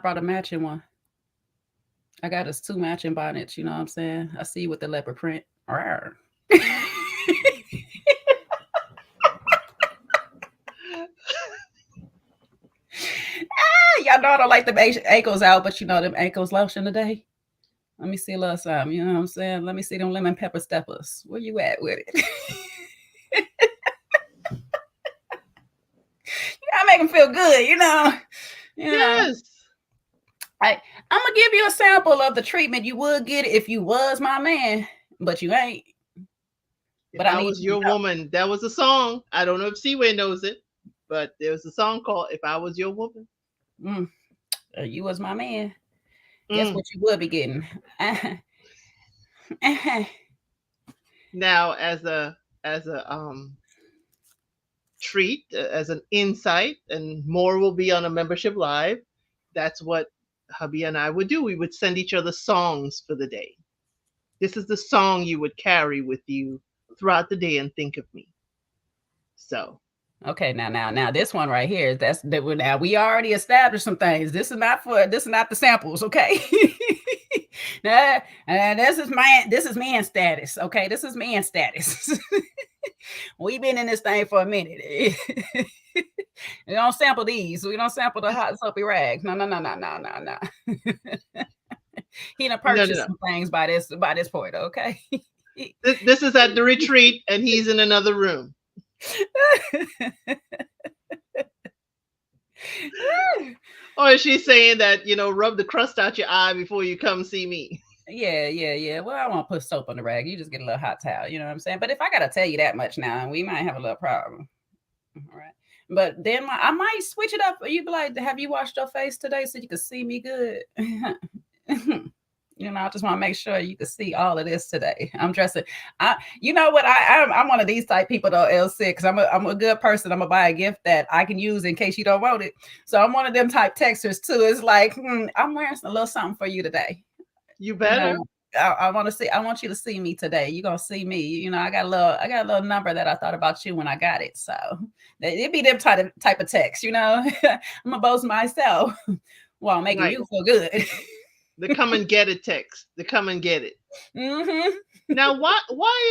brought a matching one. I got us 2 matching bonnets. You know what I'm saying? I see you with the leopard print. I know I don't like the ankles out, but you know them ankles lotion today. Let me see a little something. You know what I'm saying? Let me see them lemon pepper steppers. Where you at with it? I make them feel good, you know. Yes. I'm gonna give you a sample of the treatment you would get if you was my man, but you ain't. But I was your woman. That was a song. I don't know if Seaway knows it, but there was a song called "If I Was Your Woman." You was my man. Guess what you would be getting. Now, as a treat, as an insight, and more will be on a membership live. That's what hubby and I would do. We would send each other songs for the day. This is the song you would carry with you throughout the day and think of me. So. Okay, now this one right here, now we already established some things. This is not the samples, okay? Now, this is man status, okay? This is man status. We've been in this thing for a minute. We don't sample these. We don't sample the hot soapy rags. No. He done purchased some things by this point, okay? This is at the retreat, and he's in another room. Or is she saying that, rub the crust out your eye before you come see me? Yeah. Well, I won't put soap on the rag. You just get a little hot towel. You know what I'm saying? But if I got to tell you that much now, we might have a little problem. All right. But then I might switch it up. You'd be like, have you washed your face today so you can see me good? I just want to make sure you can see all of this today. I'm dressing. You know what? I'm one of these type people though, L6, because I'm a good person. I'm gonna buy a gift that I can use in case you don't want it. So I'm one of them type texters too. It's like, I'm wearing a little something for you today. You better. I want you to see me today. You're gonna see me. I got a little number that I thought about you when I got it. So it'd be them type of text, I'm gonna boast myself while making you feel good. The come and get it text. The come and get it. Mm-hmm. Now, why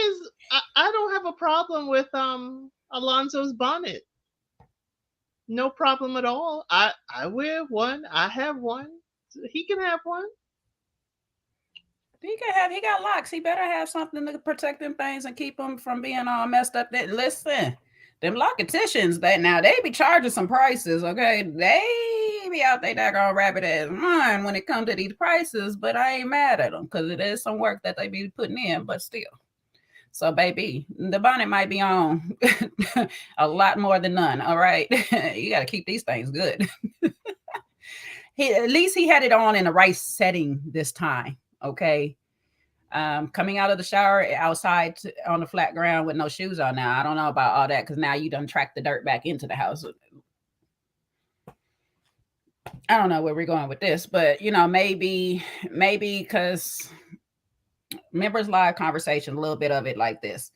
is I don't have a problem with Alonzo's bonnet. No problem at all. I wear one. I have one. He can have one. He got locks. He better have something to protect them things and keep them from being all messed up. Listen, them locticians, they be charging some prices, okay? They be out there daggone rabbit ass mind when it comes to these prices, but I ain't mad at them because it is some work that they be putting in, but still. So, baby, the bonnet might be on a lot more than none, all right? You got to keep these things good. At least he had it on in the right setting this time, okay? Coming out of the shower outside on the flat ground with no shoes on now. I don't know about all that because now you done tracked the dirt back into the house. I don't know where we're going with this, but maybe because members live conversation, a little bit of it like this.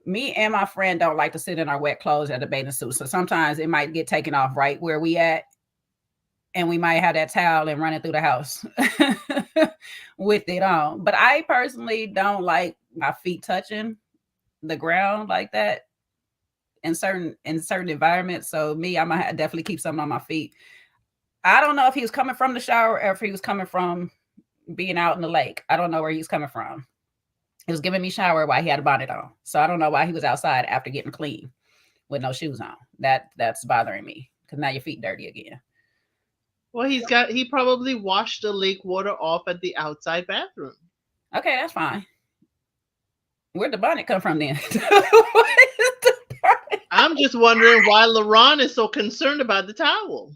Me and my friend don't like to sit in our wet clothes at the bathing suit. So sometimes it might get taken off right where we at. And we might have that towel and running through the house with it on. But I personally don't like my feet touching the ground like that in certain environments. So I'm gonna definitely keep something on my feet. I don't know if he was coming from the shower or if he was coming from being out in the lake. I don't know where he's coming from. He was giving me shower while he had a bonnet on. So I don't know why he was outside after getting clean with no shoes on. That's bothering me because now your feet dirty again. Well, he probably washed the lake water off at the outside bathroom. Okay, that's fine. Where'd the bonnet come from then? I'm just wondering why Luron is so concerned about the towel.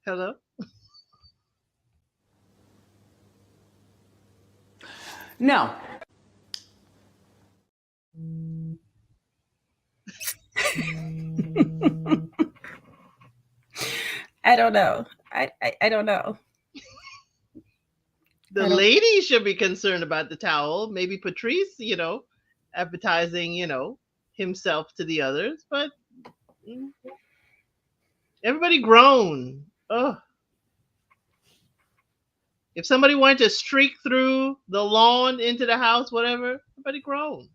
Hello? No. I don't know. I don't know. The lady should be concerned about the towel. Maybe Patrice, advertising, himself to the others. But everybody grown. Oh. If somebody wanted to streak through the lawn into the house, whatever, everybody grown.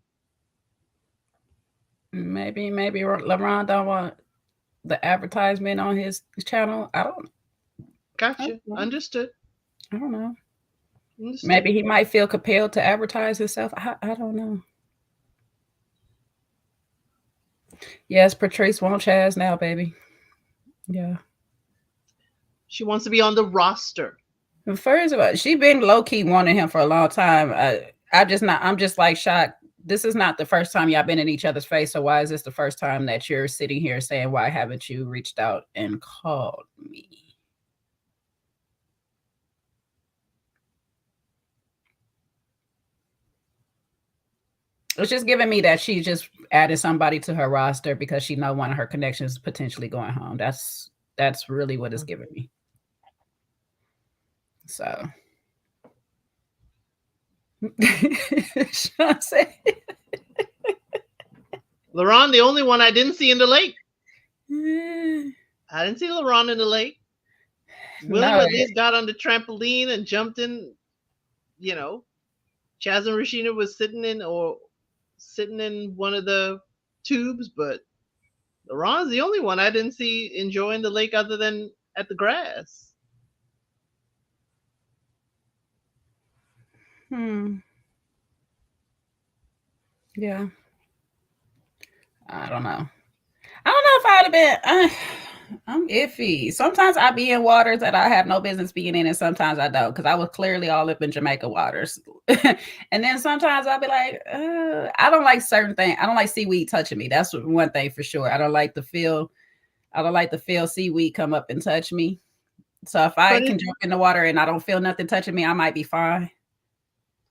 Maybe LeBron don't want the advertisement on his channel. I don't Gotcha. know. Understood. I don't know. Understood. Maybe he might feel compelled to advertise himself. I don't know. Yes, Patrice won't Chaz now, baby. Yeah. She wants to be on the roster. First of all, she been low key wanting him for a long time. I'm just like shocked. This is not the first time y'all been in each other's face. So why is this the first time that you're sitting here saying, why haven't you reached out and called me? It's just giving me that she just added somebody to her roster because she know one of her connections potentially going home. That's really what it's giving me. So Sean said Luron, the only one I didn't see in the lake. I didn't see Luron in the lake. William at least got on the trampoline and jumped in. You know, Chaz and Rashina was sitting in one of the tubes, but Luron's the only one I didn't see enjoying the lake other than at the grass. Yeah. I don't know. I don't know if I'd have been. I'm iffy. Sometimes I be in waters that I have no business being in, and sometimes I don't, because I was clearly all up in Jamaica waters. And then sometimes I'll be like, I don't like certain things. I don't like seaweed touching me. That's one thing for sure. I don't like to feel seaweed come up and touch me. So if I can jump in the water and I don't feel nothing touching me, I might be fine.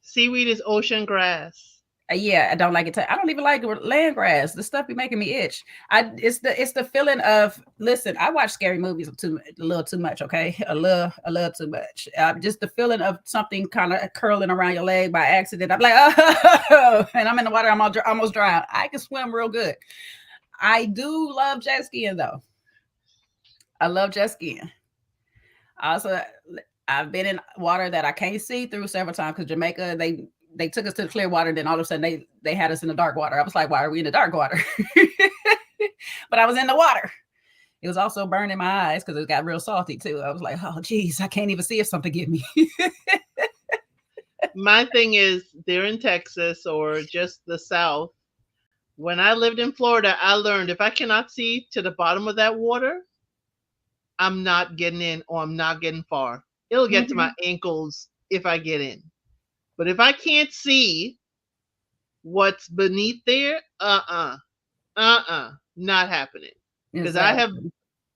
Seaweed is ocean grass. Yeah, I don't like it. I don't even like land grass. The stuff be making me itch. It's the feeling of, listen, I watch scary movies a little too much. Okay, a little too much. Just the feeling of something kind of curling around your leg by accident. I'm like, oh, and I'm in the water. I'm almost drowned. I can swim real good. I do love jet skiing though. I love jet skiing. Also, I've been in water that I can't see through several times because Jamaica, they took us to the clear water, and then all of a sudden they had us in the dark water. I was like, why are we in the dark water? But I was in the water. It was also burning my eyes because it got real salty too. I was like, oh geez, I can't even see if something get me. My thing is, they're in Texas or just the South. When I lived in Florida, I learned if I cannot see to the bottom of that water, I'm not getting in, or I'm not getting far. It'll get to my ankles if I get in. But if I can't see what's beneath there, not happening. Because exactly.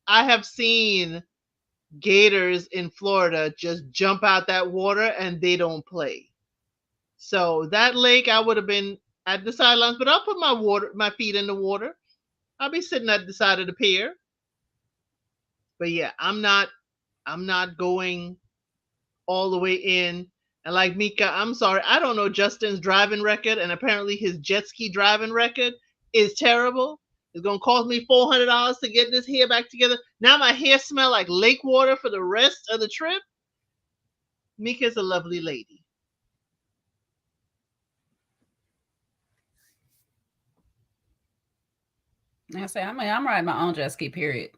I have seen gators in Florida just jump out that water and they don't play. So that lake, I would have been at the sidelines, but I'll put my feet in the water. I'll be sitting at the side of the pier. But yeah, I'm not going all the way in. And like Mika, I'm sorry, I don't know Justin's driving record, and apparently his jet ski driving record is terrible. It's gonna cost me $400 to get this hair back together. Now my hair smell like lake water for the rest of the trip. Mika's a lovely lady. I say, I'm riding my own jet ski, period.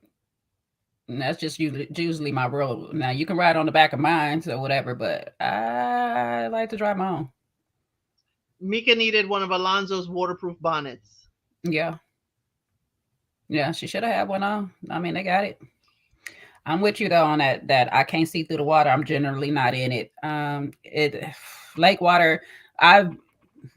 And that's just usually my role. Now you can ride on the back of mine or whatever, but I like to drive my own. Mika needed one of Alonzo's waterproof bonnets. Yeah. Yeah, she should have had one on. I mean, they got it. I'm with you though on that I can't see through the water. I'm generally not in it. Lake water.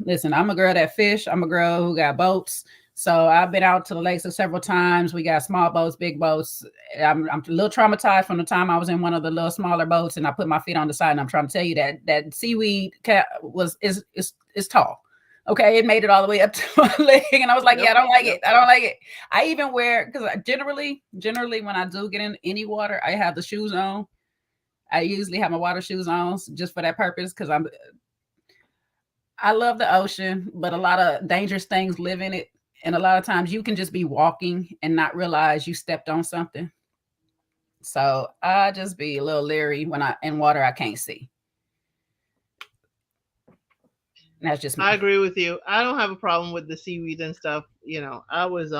Listen, I'm a girl that fish. I'm a girl who got boats. So I've been out to the lakes several times. We got small boats, big boats. I'm a little traumatized from the time I was in one of the little smaller boats and I put my feet on the side. And I'm trying to tell you that seaweed is tall. Okay, it made it all the way up to my leg, and I was like, "Yeah, I don't like it. I don't like it." I even wear, because generally when I do get in any water, I have the shoes on. I usually have my water shoes on just for that purpose, because I love the ocean, but a lot of dangerous things live in it. And a lot of times you can just be walking and not realize you stepped on something. So I just be a little leery when I in water I can't see. That's just me. I agree with you. I don't have a problem with the seaweed and stuff. You know, I was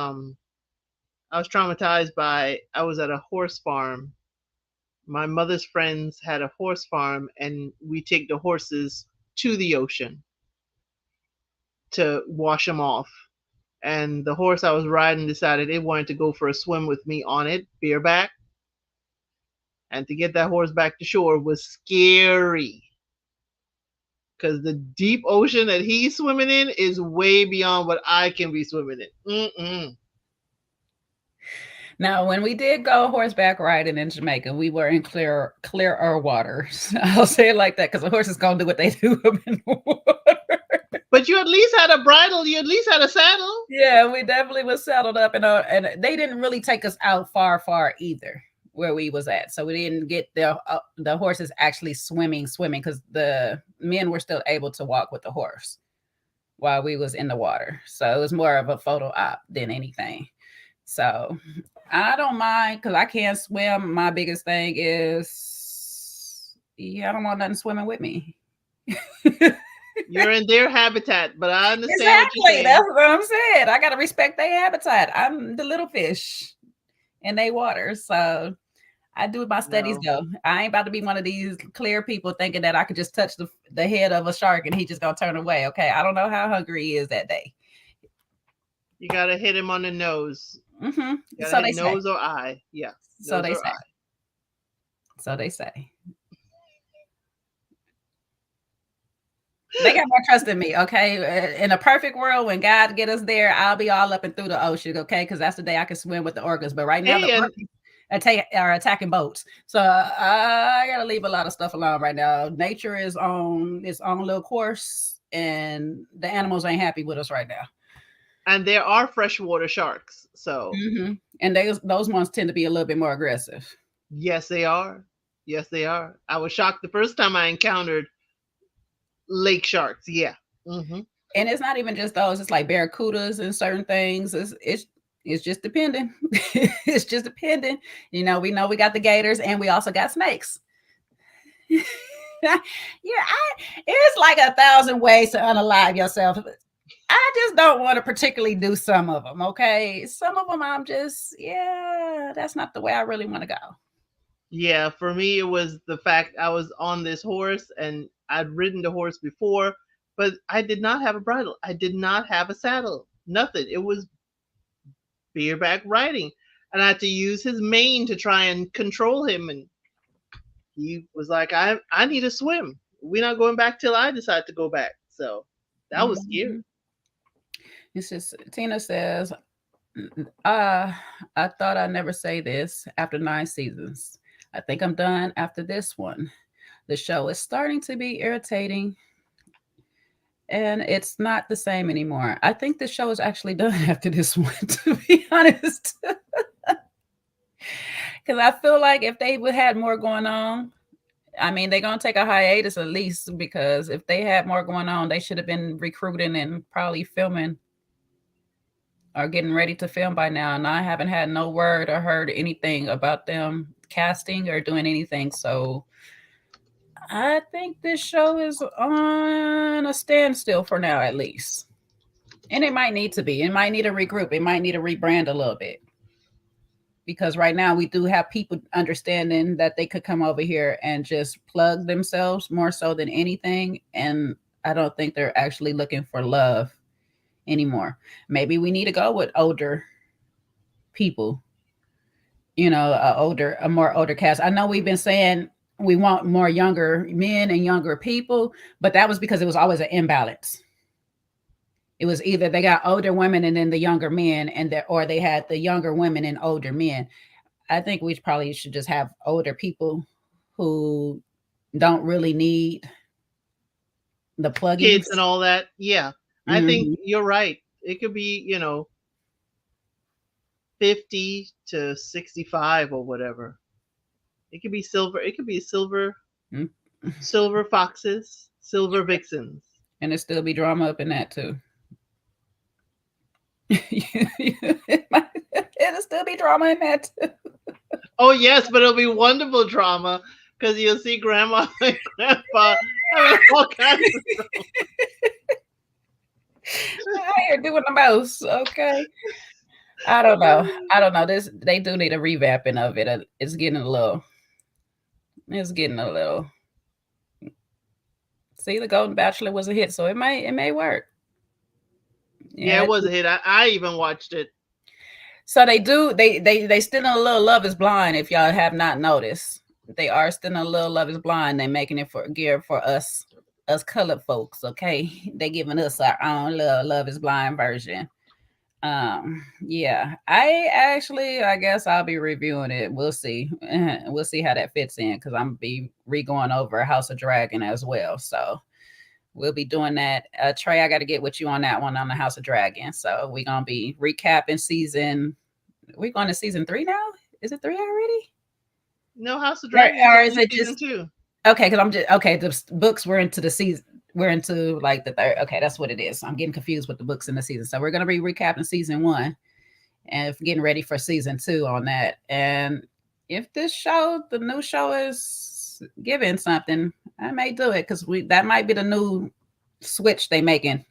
traumatized by, I was at a horse farm. My mother's friends had a horse farm, and we take the horses to the ocean to wash them off. And the horse I was riding decided it wanted to go for a swim with me on it, bareback. And to get that horse back to shore was scary. Because the deep ocean that he's swimming in is way beyond what I can be swimming in. Mm-mm. Now, when we did go horseback riding in Jamaica, we were in clearer waters. I'll say it like that because the horse is going to do what they do up in the water. But you at least had a bridle. You at least had a saddle. Yeah, we definitely was saddled up, and they didn't really take us out far either where we was at. So we didn't get the horses actually swimming because the men were still able to walk with the horse while we was in the water. So it was more of a photo op than anything. So I don't mind because I can't swim. My biggest thing is, I don't want nothing swimming with me. You're in their habitat, but I understand Exactly. what you're saying. That's what I'm saying. I got to respect their habitat. I'm the little fish in their water. So I do my studies though. I ain't about to be one of these clear people thinking that I could just touch the head of a shark and he just gonna turn away. Okay. I don't know how hungry he is that day. You got to hit him on the nose. Mm-hmm. So they nose say. Or eye. Yeah. So they say. Eye. So they say. They got more trust in me, okay? In a perfect world, when God get us there, I'll be all up and through the ocean, okay? Because that's the day I can swim with the orcas. But right now, the orcas are attacking boats. So I got to leave a lot of stuff alone right now. Nature is on its own little course, and the animals ain't happy with us right now. And there are freshwater sharks, so. Mm-hmm. And those ones tend to be a little bit more aggressive. Yes, they are. Yes, they are. I was shocked the first time I encountered lake sharks. Yeah. Mm-hmm. And it's not even just those. It's like barracudas and certain things. It's just depending. It's just depending. You know we got the gators and we also got snakes. It's like 1,000 ways to unalive yourself. I just don't want to particularly do some of them. Okay. Some of them I'm just, that's not the way I really want to go. Yeah. For me, it was the fact I was on this horse and I'd ridden the horse before, but I did not have a bridle. I did not have a saddle. Nothing. It was bareback riding. And I had to use his mane to try and control him. And he was like, I need to swim. We're not going back till I decide to go back. So that was scary. It's just, Tina says, I thought I'd never say this after 9 seasons. I think I'm done after this one. The show is starting to be irritating and it's not the same anymore. I think the show is actually done after this one, to be honest. Because I feel like if they would had more going on, I mean, they're going to take a hiatus at least, because if they had more going on, they should have been recruiting and probably filming or getting ready to film by now. And I haven't had no word or heard anything about them casting or doing anything. So I think this show is on a standstill for now, at least. And it might need to be. It might need to regroup. It might need to rebrand a little bit. Because right now we do have people understanding that they could come over here and just plug themselves more so than anything. And I don't think they're actually looking for love anymore. Maybe we need to go with older people, you know, a more older cast. I know we've been saying we want more younger men and younger people, but that was because it was always an imbalance. It was either they got older women and then the younger men, or they had the younger women and older men. I think we probably should just have older people who don't really need the plugins. Kids and all that. Yeah. Mm-hmm. I think you're right. It could be, 50 to 65 or whatever. It could be silver. It could be silver foxes, silver vixens. And there still be drama up in that too. It'll still be drama in that too. Oh yes, but it'll be wonderful drama because you'll see grandma and grandpa having all kinds of You're doing the most, okay? I don't know. I don't know. This they do need a revamping of it. It's getting a little. It's getting a little. See, the Golden Bachelor was a hit, so it may work. Yeah, it was a hit. I even watched it. So they do. They still in a little Love Is Blind. If y'all have not noticed, they are still in a little Love Is Blind. They're making it for geared for us colored folks. Okay, they giving us our own little Love Is Blind version. Yeah, I guess I'll be reviewing it. We'll see. We'll see how that fits in because I'm be re-going over House of Dragon as well. So we'll be doing that. Trey, I got to get with you on that one on the House of Dragon. So we're gonna be recapping season. We're going to season 3 now. Is it 3 already? No, House of Dragon or is it season just 2? Okay, because I'm just okay. The books were into the season. We're into like the third. Okay, that's what it is. I'm getting confused with the books in the season. So we're gonna be recapping season 1 and getting ready for season 2 on that. And if this show, the new show, is giving something, I may do it because that might be the new switch they making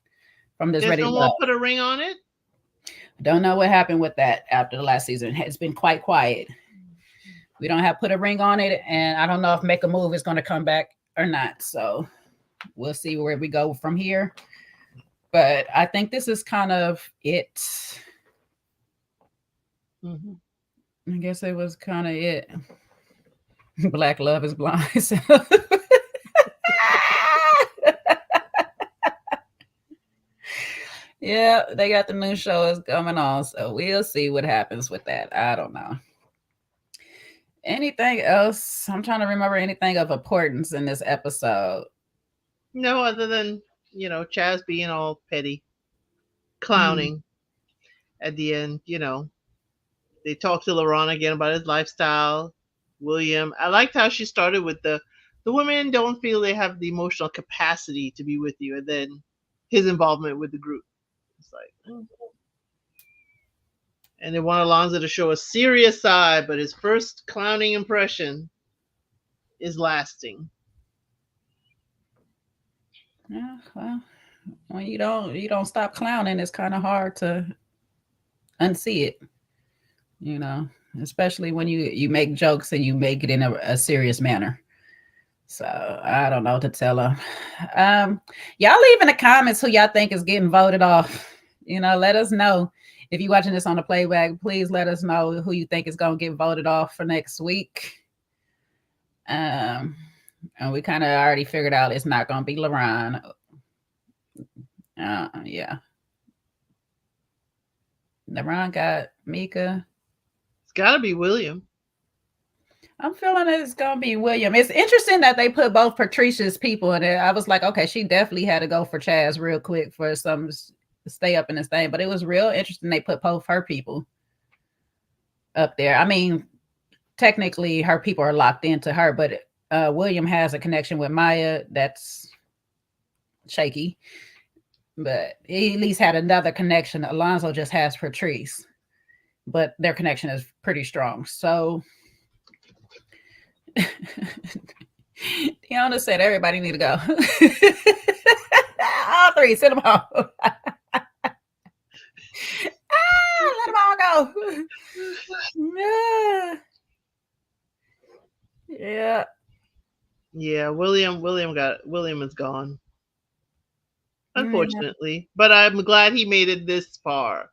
from this. There's Ready no to more Go. Put a Ring on It. Don't know what happened with that after the last season. It's been quite quiet. We don't have Put a Ring on It, and I don't know if Make a Move is going to come back or not. So we'll see where we go from here. But I think this is kind of it. Mm-hmm. I guess it was kind of it. Black Love Is Blind. Yeah, they got the new shows coming on, so we'll see what happens with that. I don't know. Anything else? I'm trying to remember anything of importance in this episode. No, other than Chaz being all petty, clowning. At the end, they talked to Luron again about his lifestyle. William, I liked how she started with the women don't feel they have the emotional capacity to be with you, and then his involvement with the group. It's like, and they want Alonzo to show a serious side, but his first clowning impression is lasting. Yeah, well, when you don't stop clowning, it's kind of hard to unsee it, especially when you make jokes and you make it in a serious manner. So I don't know what to tell them. Y'all leave in the comments who y'all think is getting voted off. Let us know. If you're watching this on the playback, please let us know who you think is going to get voted off for next week. And we kind of already figured out it's not going to be Luron. Yeah. Luron got Mika. It's got to be William. I'm feeling it's going to be William. It's interesting that they put both Patricia's people in it. I was like, okay, she definitely had to go for Chaz real quick for some stay up in this thing. But it was real interesting they put both her people up there. I mean, technically her people are locked into her, but William has a connection with Maya that's shaky. But he at least had another connection. Alonzo just has Patrice. But their connection is pretty strong. So Deanna said everybody need to go. All 3, send them home. Let them all go. Yeah. Yeah. William is gone. Unfortunately. But I'm glad he made it this far.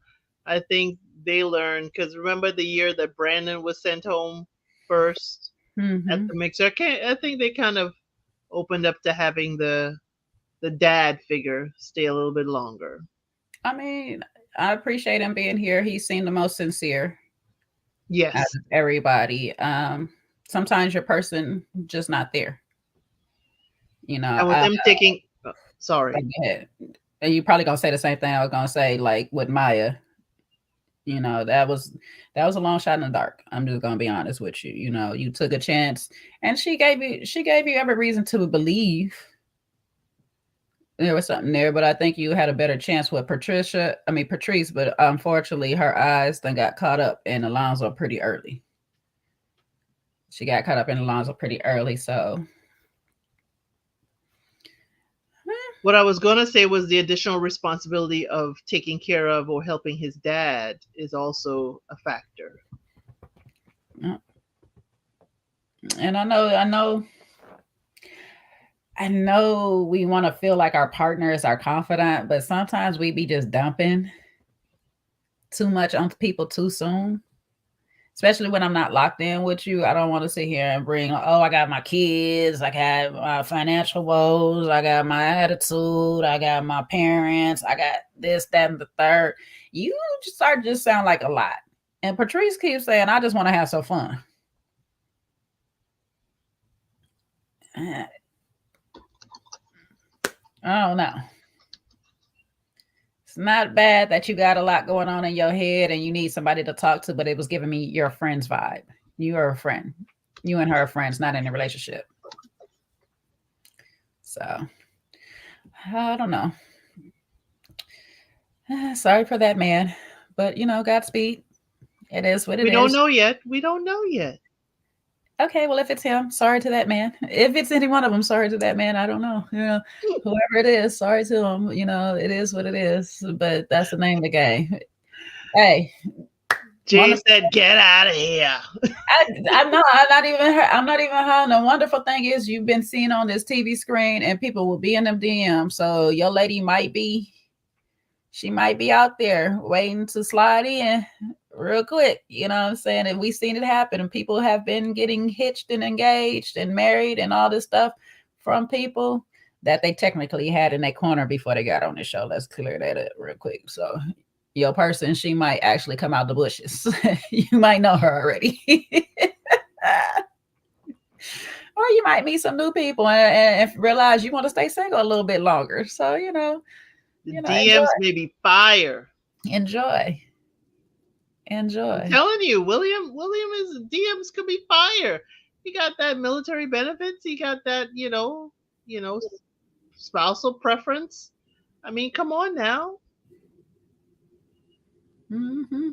I think they learned, because remember the year that Brandon was sent home first at the mixer? I think they kind of opened up to having the dad figure stay a little bit longer. I mean, I appreciate him being here. He seemed the most sincere. Yes. Out of everybody. Sometimes your person just not there. And with them taking sorry. Go ahead. And you're probably gonna say the same thing I was gonna say, like with Maya. That was a long shot in the dark. I'm just gonna be honest with you. You took a chance, and she gave you every reason to believe there was something there. But I think you had a better chance with Patrice. But unfortunately, her eyes then got caught up in Alonzo pretty early. She got caught up in Alonzo pretty early, so. What I was going to say was the additional responsibility of taking care of or helping his dad is also a factor. And I know we want to feel like our partner is our confidant, but sometimes we be just dumping too much on people too soon. Especially when I'm not locked in with you. I don't want to sit here and bring, oh, I got my kids, I got my financial woes, I got my attitude, I got my parents, I got this, that, and the third. You just start to just sound like a lot. And Patrice keeps saying, I just want to have some fun. I don't know. It's not bad that you got a lot going on in your head and you need somebody to talk to, but it was giving me your friend's vibe. You are a friend. You and her are friends, not in a relationship. So, I don't know. Sorry for that, man. But, Godspeed. It is what it is. We don't know yet. We don't know yet. Okay, well, if it's him, sorry to that man. If it's any one of them, sorry to that man. I don't know. Whoever it is, sorry to him. It is what it is. But that's the name of the game. Hey, Jay said, "Get out of here." I'm not even her. The wonderful thing is, you've been seen on this TV screen, and people will be in them DMs. So your lady might be out there waiting to slide in real quick. You know what I'm saying? And we've seen it happen, and people have been getting hitched and engaged and married and all this stuff from people that they technically had in their corner before they got on the show. Let's clear that up real quick. So your person, she might actually come out the bushes. You might know her already. Or you might meet some new people and realize you want to stay single a little bit longer. So, the DMs may be fire. Enjoy. I'm telling you, William is DMs could be fire. He got that military benefits. He got that, spousal preference. I mean, come on now. Mm-hmm.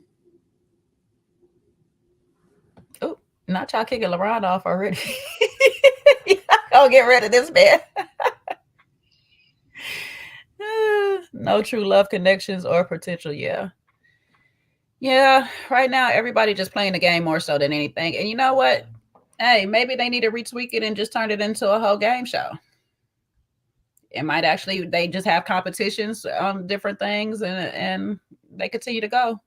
Oh, not y'all kicking Luron off already. I'll get rid of this man. No true love connections or potential. Yeah, right now everybody just playing the game more so than anything. And you know what? Hey, maybe they need to retweak it and just turn it into a whole game show. It might actually, they just have competitions on different things and they continue to go.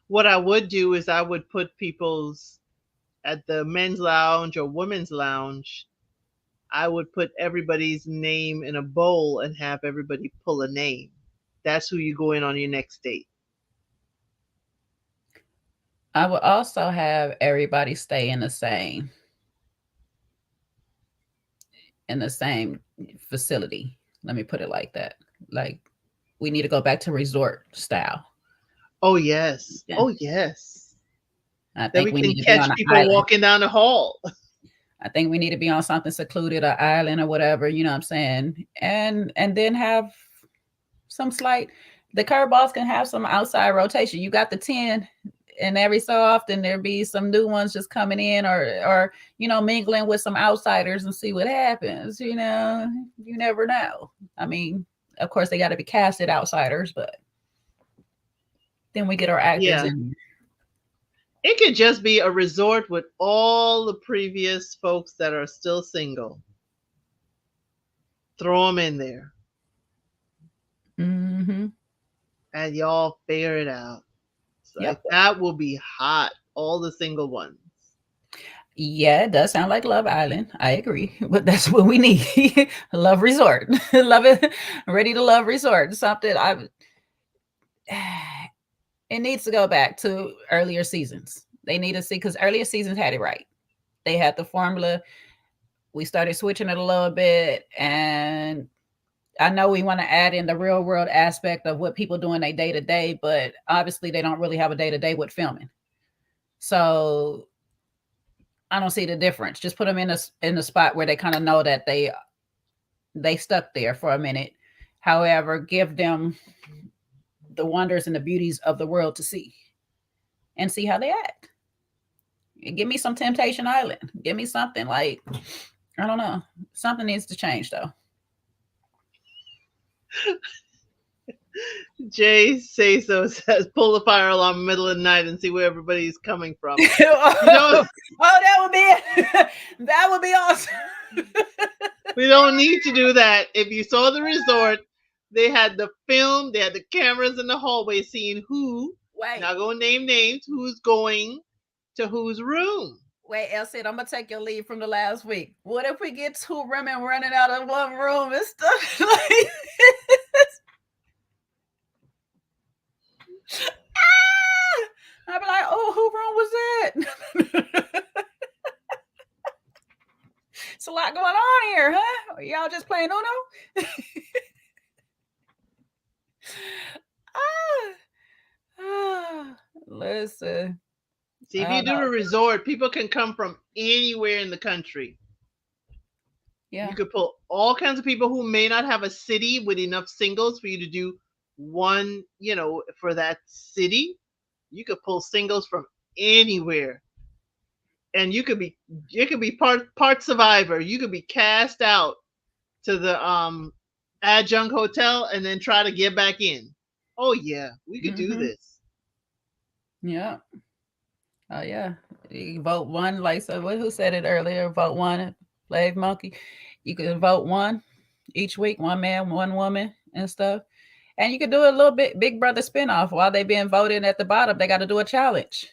What I would do is I would put people's at the men's lounge or women's lounge. I would put everybody's name in a bowl and have everybody pull a name. That's who you go in on your next date. I would also have everybody stay in the same facility. Let me put it like that. Like, we need to go back to resort style. Oh, yes. Yeah. Oh, yes. I think we need to catch people walking down the hall. I think we need to be on something secluded, an island or whatever, you know what I'm saying? And then have some the curveballs can have some outside rotation. You got the 10, and every so often there be some new ones just coming in or mingling with some outsiders and see what happens. You never know. I mean, of course they got to be casted outsiders, but then we get our actors in. It could just be a resort with all the previous folks that are still single. Throw them in there. Mm-hmm. And y'all figure it out. So yep. That will be hot. All the single ones. Yeah, it does sound like Love Island. I agree. But that's what we need. Love resort. Love it. Ready to love resort. Something it needs to go back to earlier seasons. They need to see, because earlier seasons had it right. They had the formula. We started switching it a little bit. And I know we want to add in the real world aspect of what people do in their day to day, but obviously they don't really have a day to day with filming. So I don't see the difference. Just put them in the spot where they kind of know that they stuck there for a minute. However, give them the wonders and the beauties of the world to see and see how they act. Give me some Temptation Island. Give me something like, I don't know. Something needs to change though. Jay Say So says, pull the fire alarm in the middle of the night and see where everybody's coming from. Oh, that would be it. That would be awesome. We don't need to do that. If you saw the resort, they had the film, they had the cameras in the hallway seeing who, not going to name names, who's going to whose room. Wait, Elsie, I'm going to take your lead from the last week. What if we get 2 women running out of one room and stuff like this? I'd be like, oh, who room was that? It's a lot going on here, huh? Are y'all just playing Uno? Listen. See, if you do a resort, people can come from anywhere in the country. Yeah. You could pull all kinds of people who may not have a city with enough singles for you to do one, for that city. You could pull singles from anywhere. And you could be part survivor. You could be cast out to the adjunct hotel and then try to get back in. Oh yeah, we could do this. Yeah. Oh yeah. You vote one, like so who said it earlier? Vote one, Slave Monkey. You could vote one each week, one man, one woman and stuff. And you could do a little bit Big Brother spinoff while they being voted at the bottom. They got to do a challenge.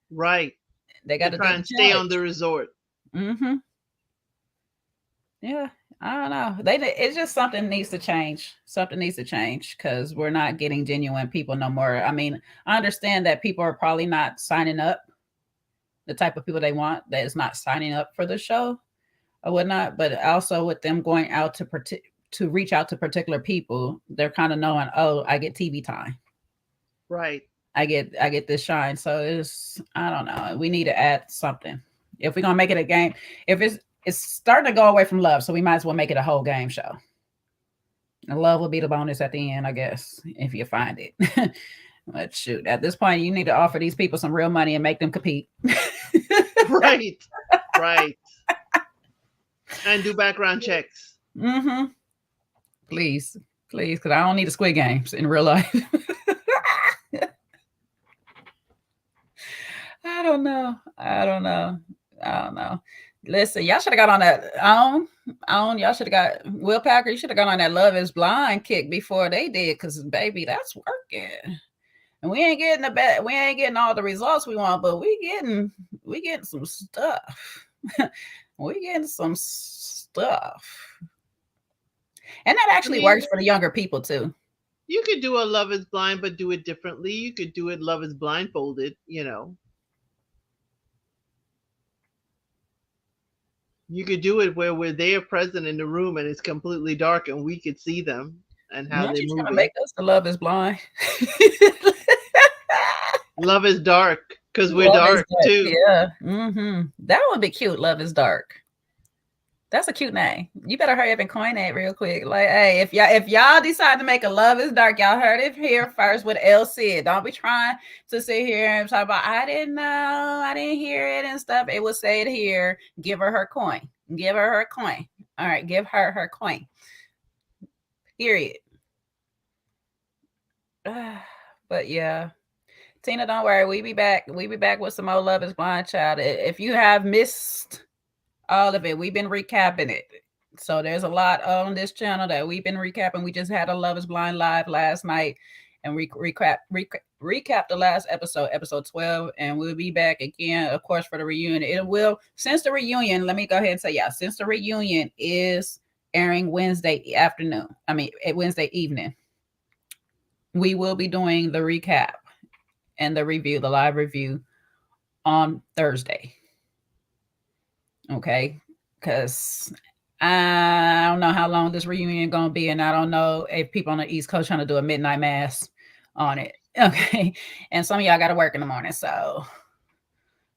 Right. They got to try and stay on the resort. Mm-hmm. Yeah. I don't know. It's just something needs to change. Something needs to change because we're not getting genuine people no more. I mean, I understand that people are probably not signing up. The type of people they want that is not signing up for the show or whatnot. But also with them going out to reach out to particular people, they're kind of knowing, oh, I get TV time. Right. I get this shine. So I don't know. We need to add something. If we're gonna make it a game, if it's starting to go away from love, so we might as well make it a whole game show. And love will be the bonus at the end, I guess, if you find it. But shoot, at this point, you need to offer these people some real money and make them compete. Right. And do background checks. Mm-hmm. Please, because I don't need the Squid Games in real life. I don't know. Listen, y'all should have got on that y'all should have got Will Packer. You should have got on that Love Is Blind kick before they did, because baby, that's working. And we ain't getting all the results we want, but we getting some stuff. We getting some stuff. And that actually works for the younger people too. You could do a Love Is Blind, but do it differently. You could do it Love Is Blindfolded, You could do it where we're there present in the room and it's completely dark and we could see them and how they're moving. To make us the Love Is Blind. Love is dark because we're dark too. Yeah. Mm-hmm. That would be cute. Love is Dark. That's a cute name. You better hurry up and coin that real quick. Like, hey, if y'all decide to make a Love Is Dark, y'all heard it here first with L said. Don't be trying to sit here and talk about, I didn't know, I didn't hear it and stuff. It will say it here. Give her coin. Give her her coin. All right, give her her coin. Period. But yeah. Tina, don't worry. We be back. We be back with some more Love Is Blind, child. If you have missed all of it, we've been recapping it. So there's a lot on this channel that we've been recapping. We just had a Love Is Blind live last night, and we recap the last episode 12, and we'll be back again, of course, for the reunion. Since the reunion, let me go ahead and say, since the reunion is airing Wednesday evening, we will be doing the recap and the live review on Thursday. Okay, because I don't know how long this reunion going to be, and I don't know if people on the East Coast trying to do a midnight mass on it. Okay, and some of y'all got to work in the morning, so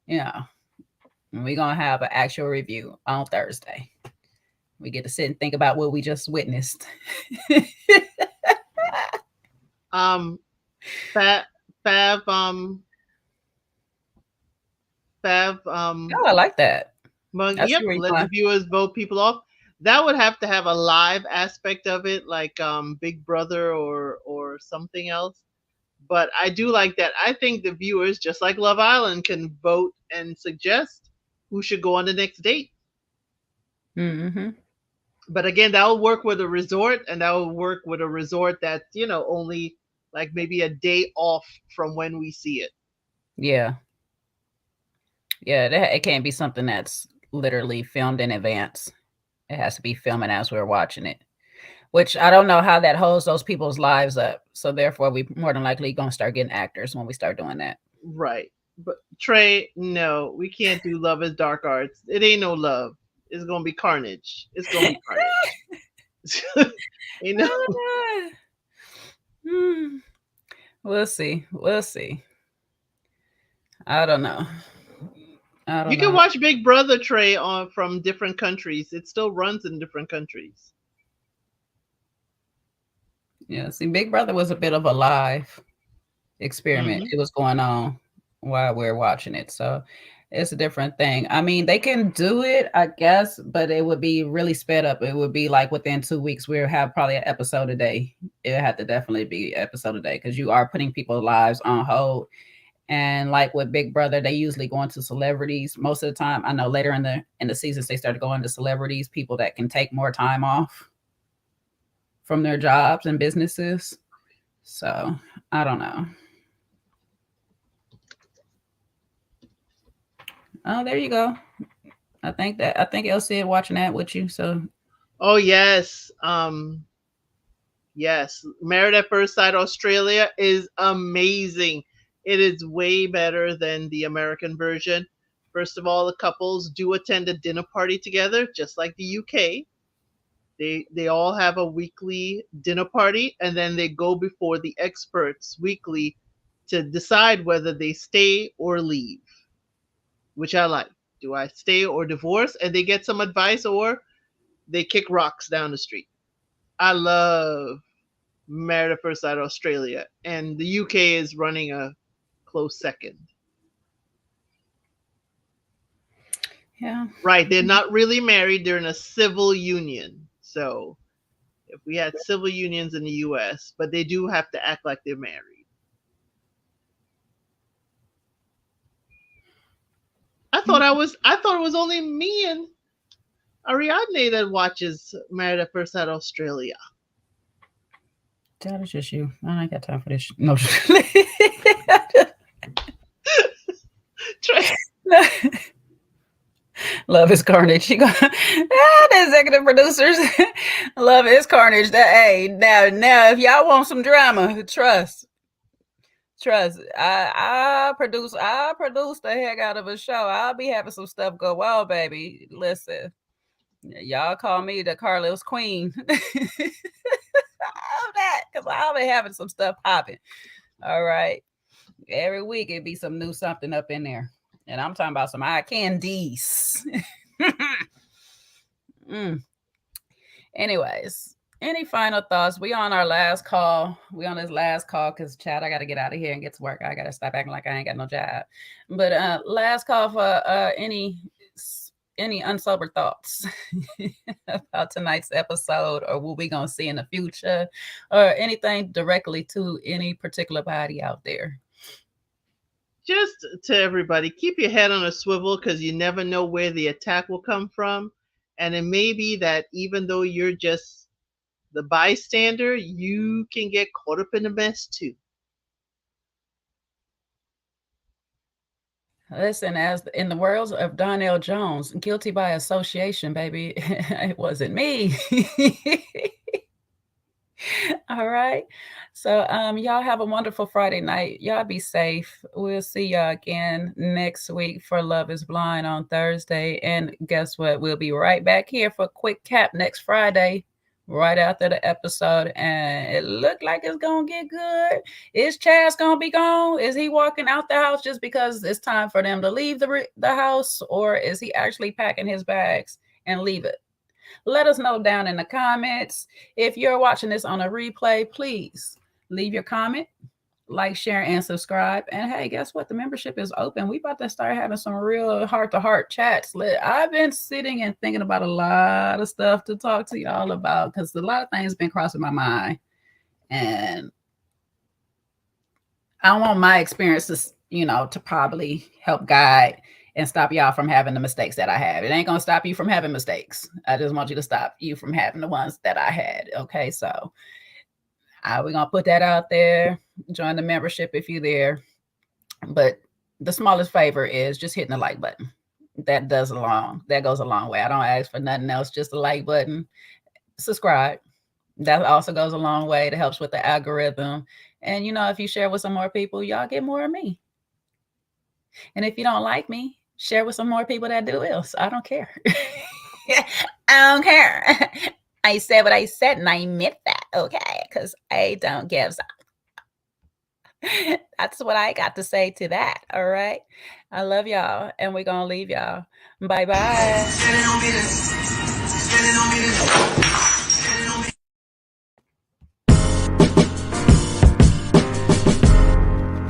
we're going to have an actual review on Thursday. We get to sit and think about what we just witnessed. Fav. Oh, I like that. I see Yep, where you're let the going. viewers vote people off. That would have to have a live aspect of it, like Big Brother or something else. But I do like that. I think the viewers, just like Love Island, can vote and suggest who should go on the next date. Mm-hmm. But again, that will work with a resort, and that will work with a resort that's, only like maybe a day off from when we see it. Yeah. Yeah, it can't be something that's literally filmed in advance. It has to be filming as we're watching it, which I don't know how that holds those people's lives up. So therefore, we more than likely going to start getting actors when we start doing that. Right. But Trey, no, we can't do Love is Dark Arts. It ain't no love. It's gonna be carnage. It's gonna be carnage. Hmm. We'll see. We'll see. I don't know. You can watch Big Brother, Trey, from different countries. It still runs in different countries. Yeah, see, Big Brother was a bit of a live experiment. Mhm. It was going on while we're watching it. So it's a different thing. I mean, they can do it, I guess, but it would be really sped up. It would be like within 2 weeks, we'll have probably an episode a day. It would have to definitely be episode a day because you are putting people's lives on hold. And like with Big Brother, they usually go into celebrities most of the time. I know later in the seasons they started going to celebrities, people that can take more time off from their jobs and businesses. So I don't know. Oh, there you go. I think Elsie is watching that with you. So Oh yes. Yes. Married at First Sight Australia is amazing. It is way better than the American version. First of all, the couples do attend a dinner party together, just like the UK. They all have a weekly dinner party, and then they go before the experts weekly to decide whether they stay or leave, which I like. Do I stay or divorce? And they get some advice, or they kick rocks down the street. I love Married at First Sight Australia, and the UK is running a close second. yeah. Right, they're not really married, they're in a civil union. So if we had civil unions in the US, but they do have to act like they're married. I thought it was only me and Ariadne that watches Married at First Sight Australia. That is just you. I ain't got time for this. No. Love is carnage. The executive producers. Love is carnage. Now if y'all want some drama, trust. I produce the heck out of a show. I'll be having some stuff go well, baby. Listen. Y'all call me the Carlos Queen. All that, because I'll be having some stuff popping. All right. Every week it'd be some new something up in there. And I'm talking about some eye candies. Anyways, any final thoughts? We on our last call. We on this last call because Chad, I got to get out of here and get to work. I got to stop acting like I ain't got no job. But last call for any unsober thoughts about tonight's episode, or what we gonna see in the future, or anything directly to any particular body out there? Just to everybody, keep your head on a swivel, because you never know where the attack will come from. And it may be that even though you're just the bystander, you can get caught up in the mess too. Listen, as in the words of Donnell Jones, guilty by association, baby. It wasn't me. All right. So y'all have a wonderful Friday night. Y'all be safe. We'll see y'all again next week for Love is Blind on Thursday. And guess what? We'll be right back here for a quick cap next Friday, right after the episode. And it looked like it's gonna get good. Is Chaz gonna be gone? Is he walking out the house just because it's time for them to leave the house, or is he actually packing his bags and leave it? Let us know down in the comments. If you're watching this on a replay, please leave your comment, like, share, and subscribe. And hey, guess what? The membership is open. We about to start having some real heart-to-heart chats. I've been sitting and thinking about a lot of stuff to talk to y'all about because a lot of things been crossing my mind. And I want my experiences, to probably help guide and stop y'all from having the mistakes that I have. It ain't going to stop you from having mistakes. I just want you to stop you from having the ones that I had. Okay, so we're going to put that out there. Join the membership if you're there. But the smallest favor is just hitting the like button. That goes a long way. I don't ask for nothing else, just the like button. Subscribe. That also goes a long way. It helps with the algorithm. And, if you share with some more people, y'all get more of me. And if you don't like me, share with some more people that do else. I don't care. I don't care. I said what I said, and I meant that, okay? Because I don't give a... That's what I got to say to that, all right? I love y'all, and we're going to leave y'all. Bye-bye.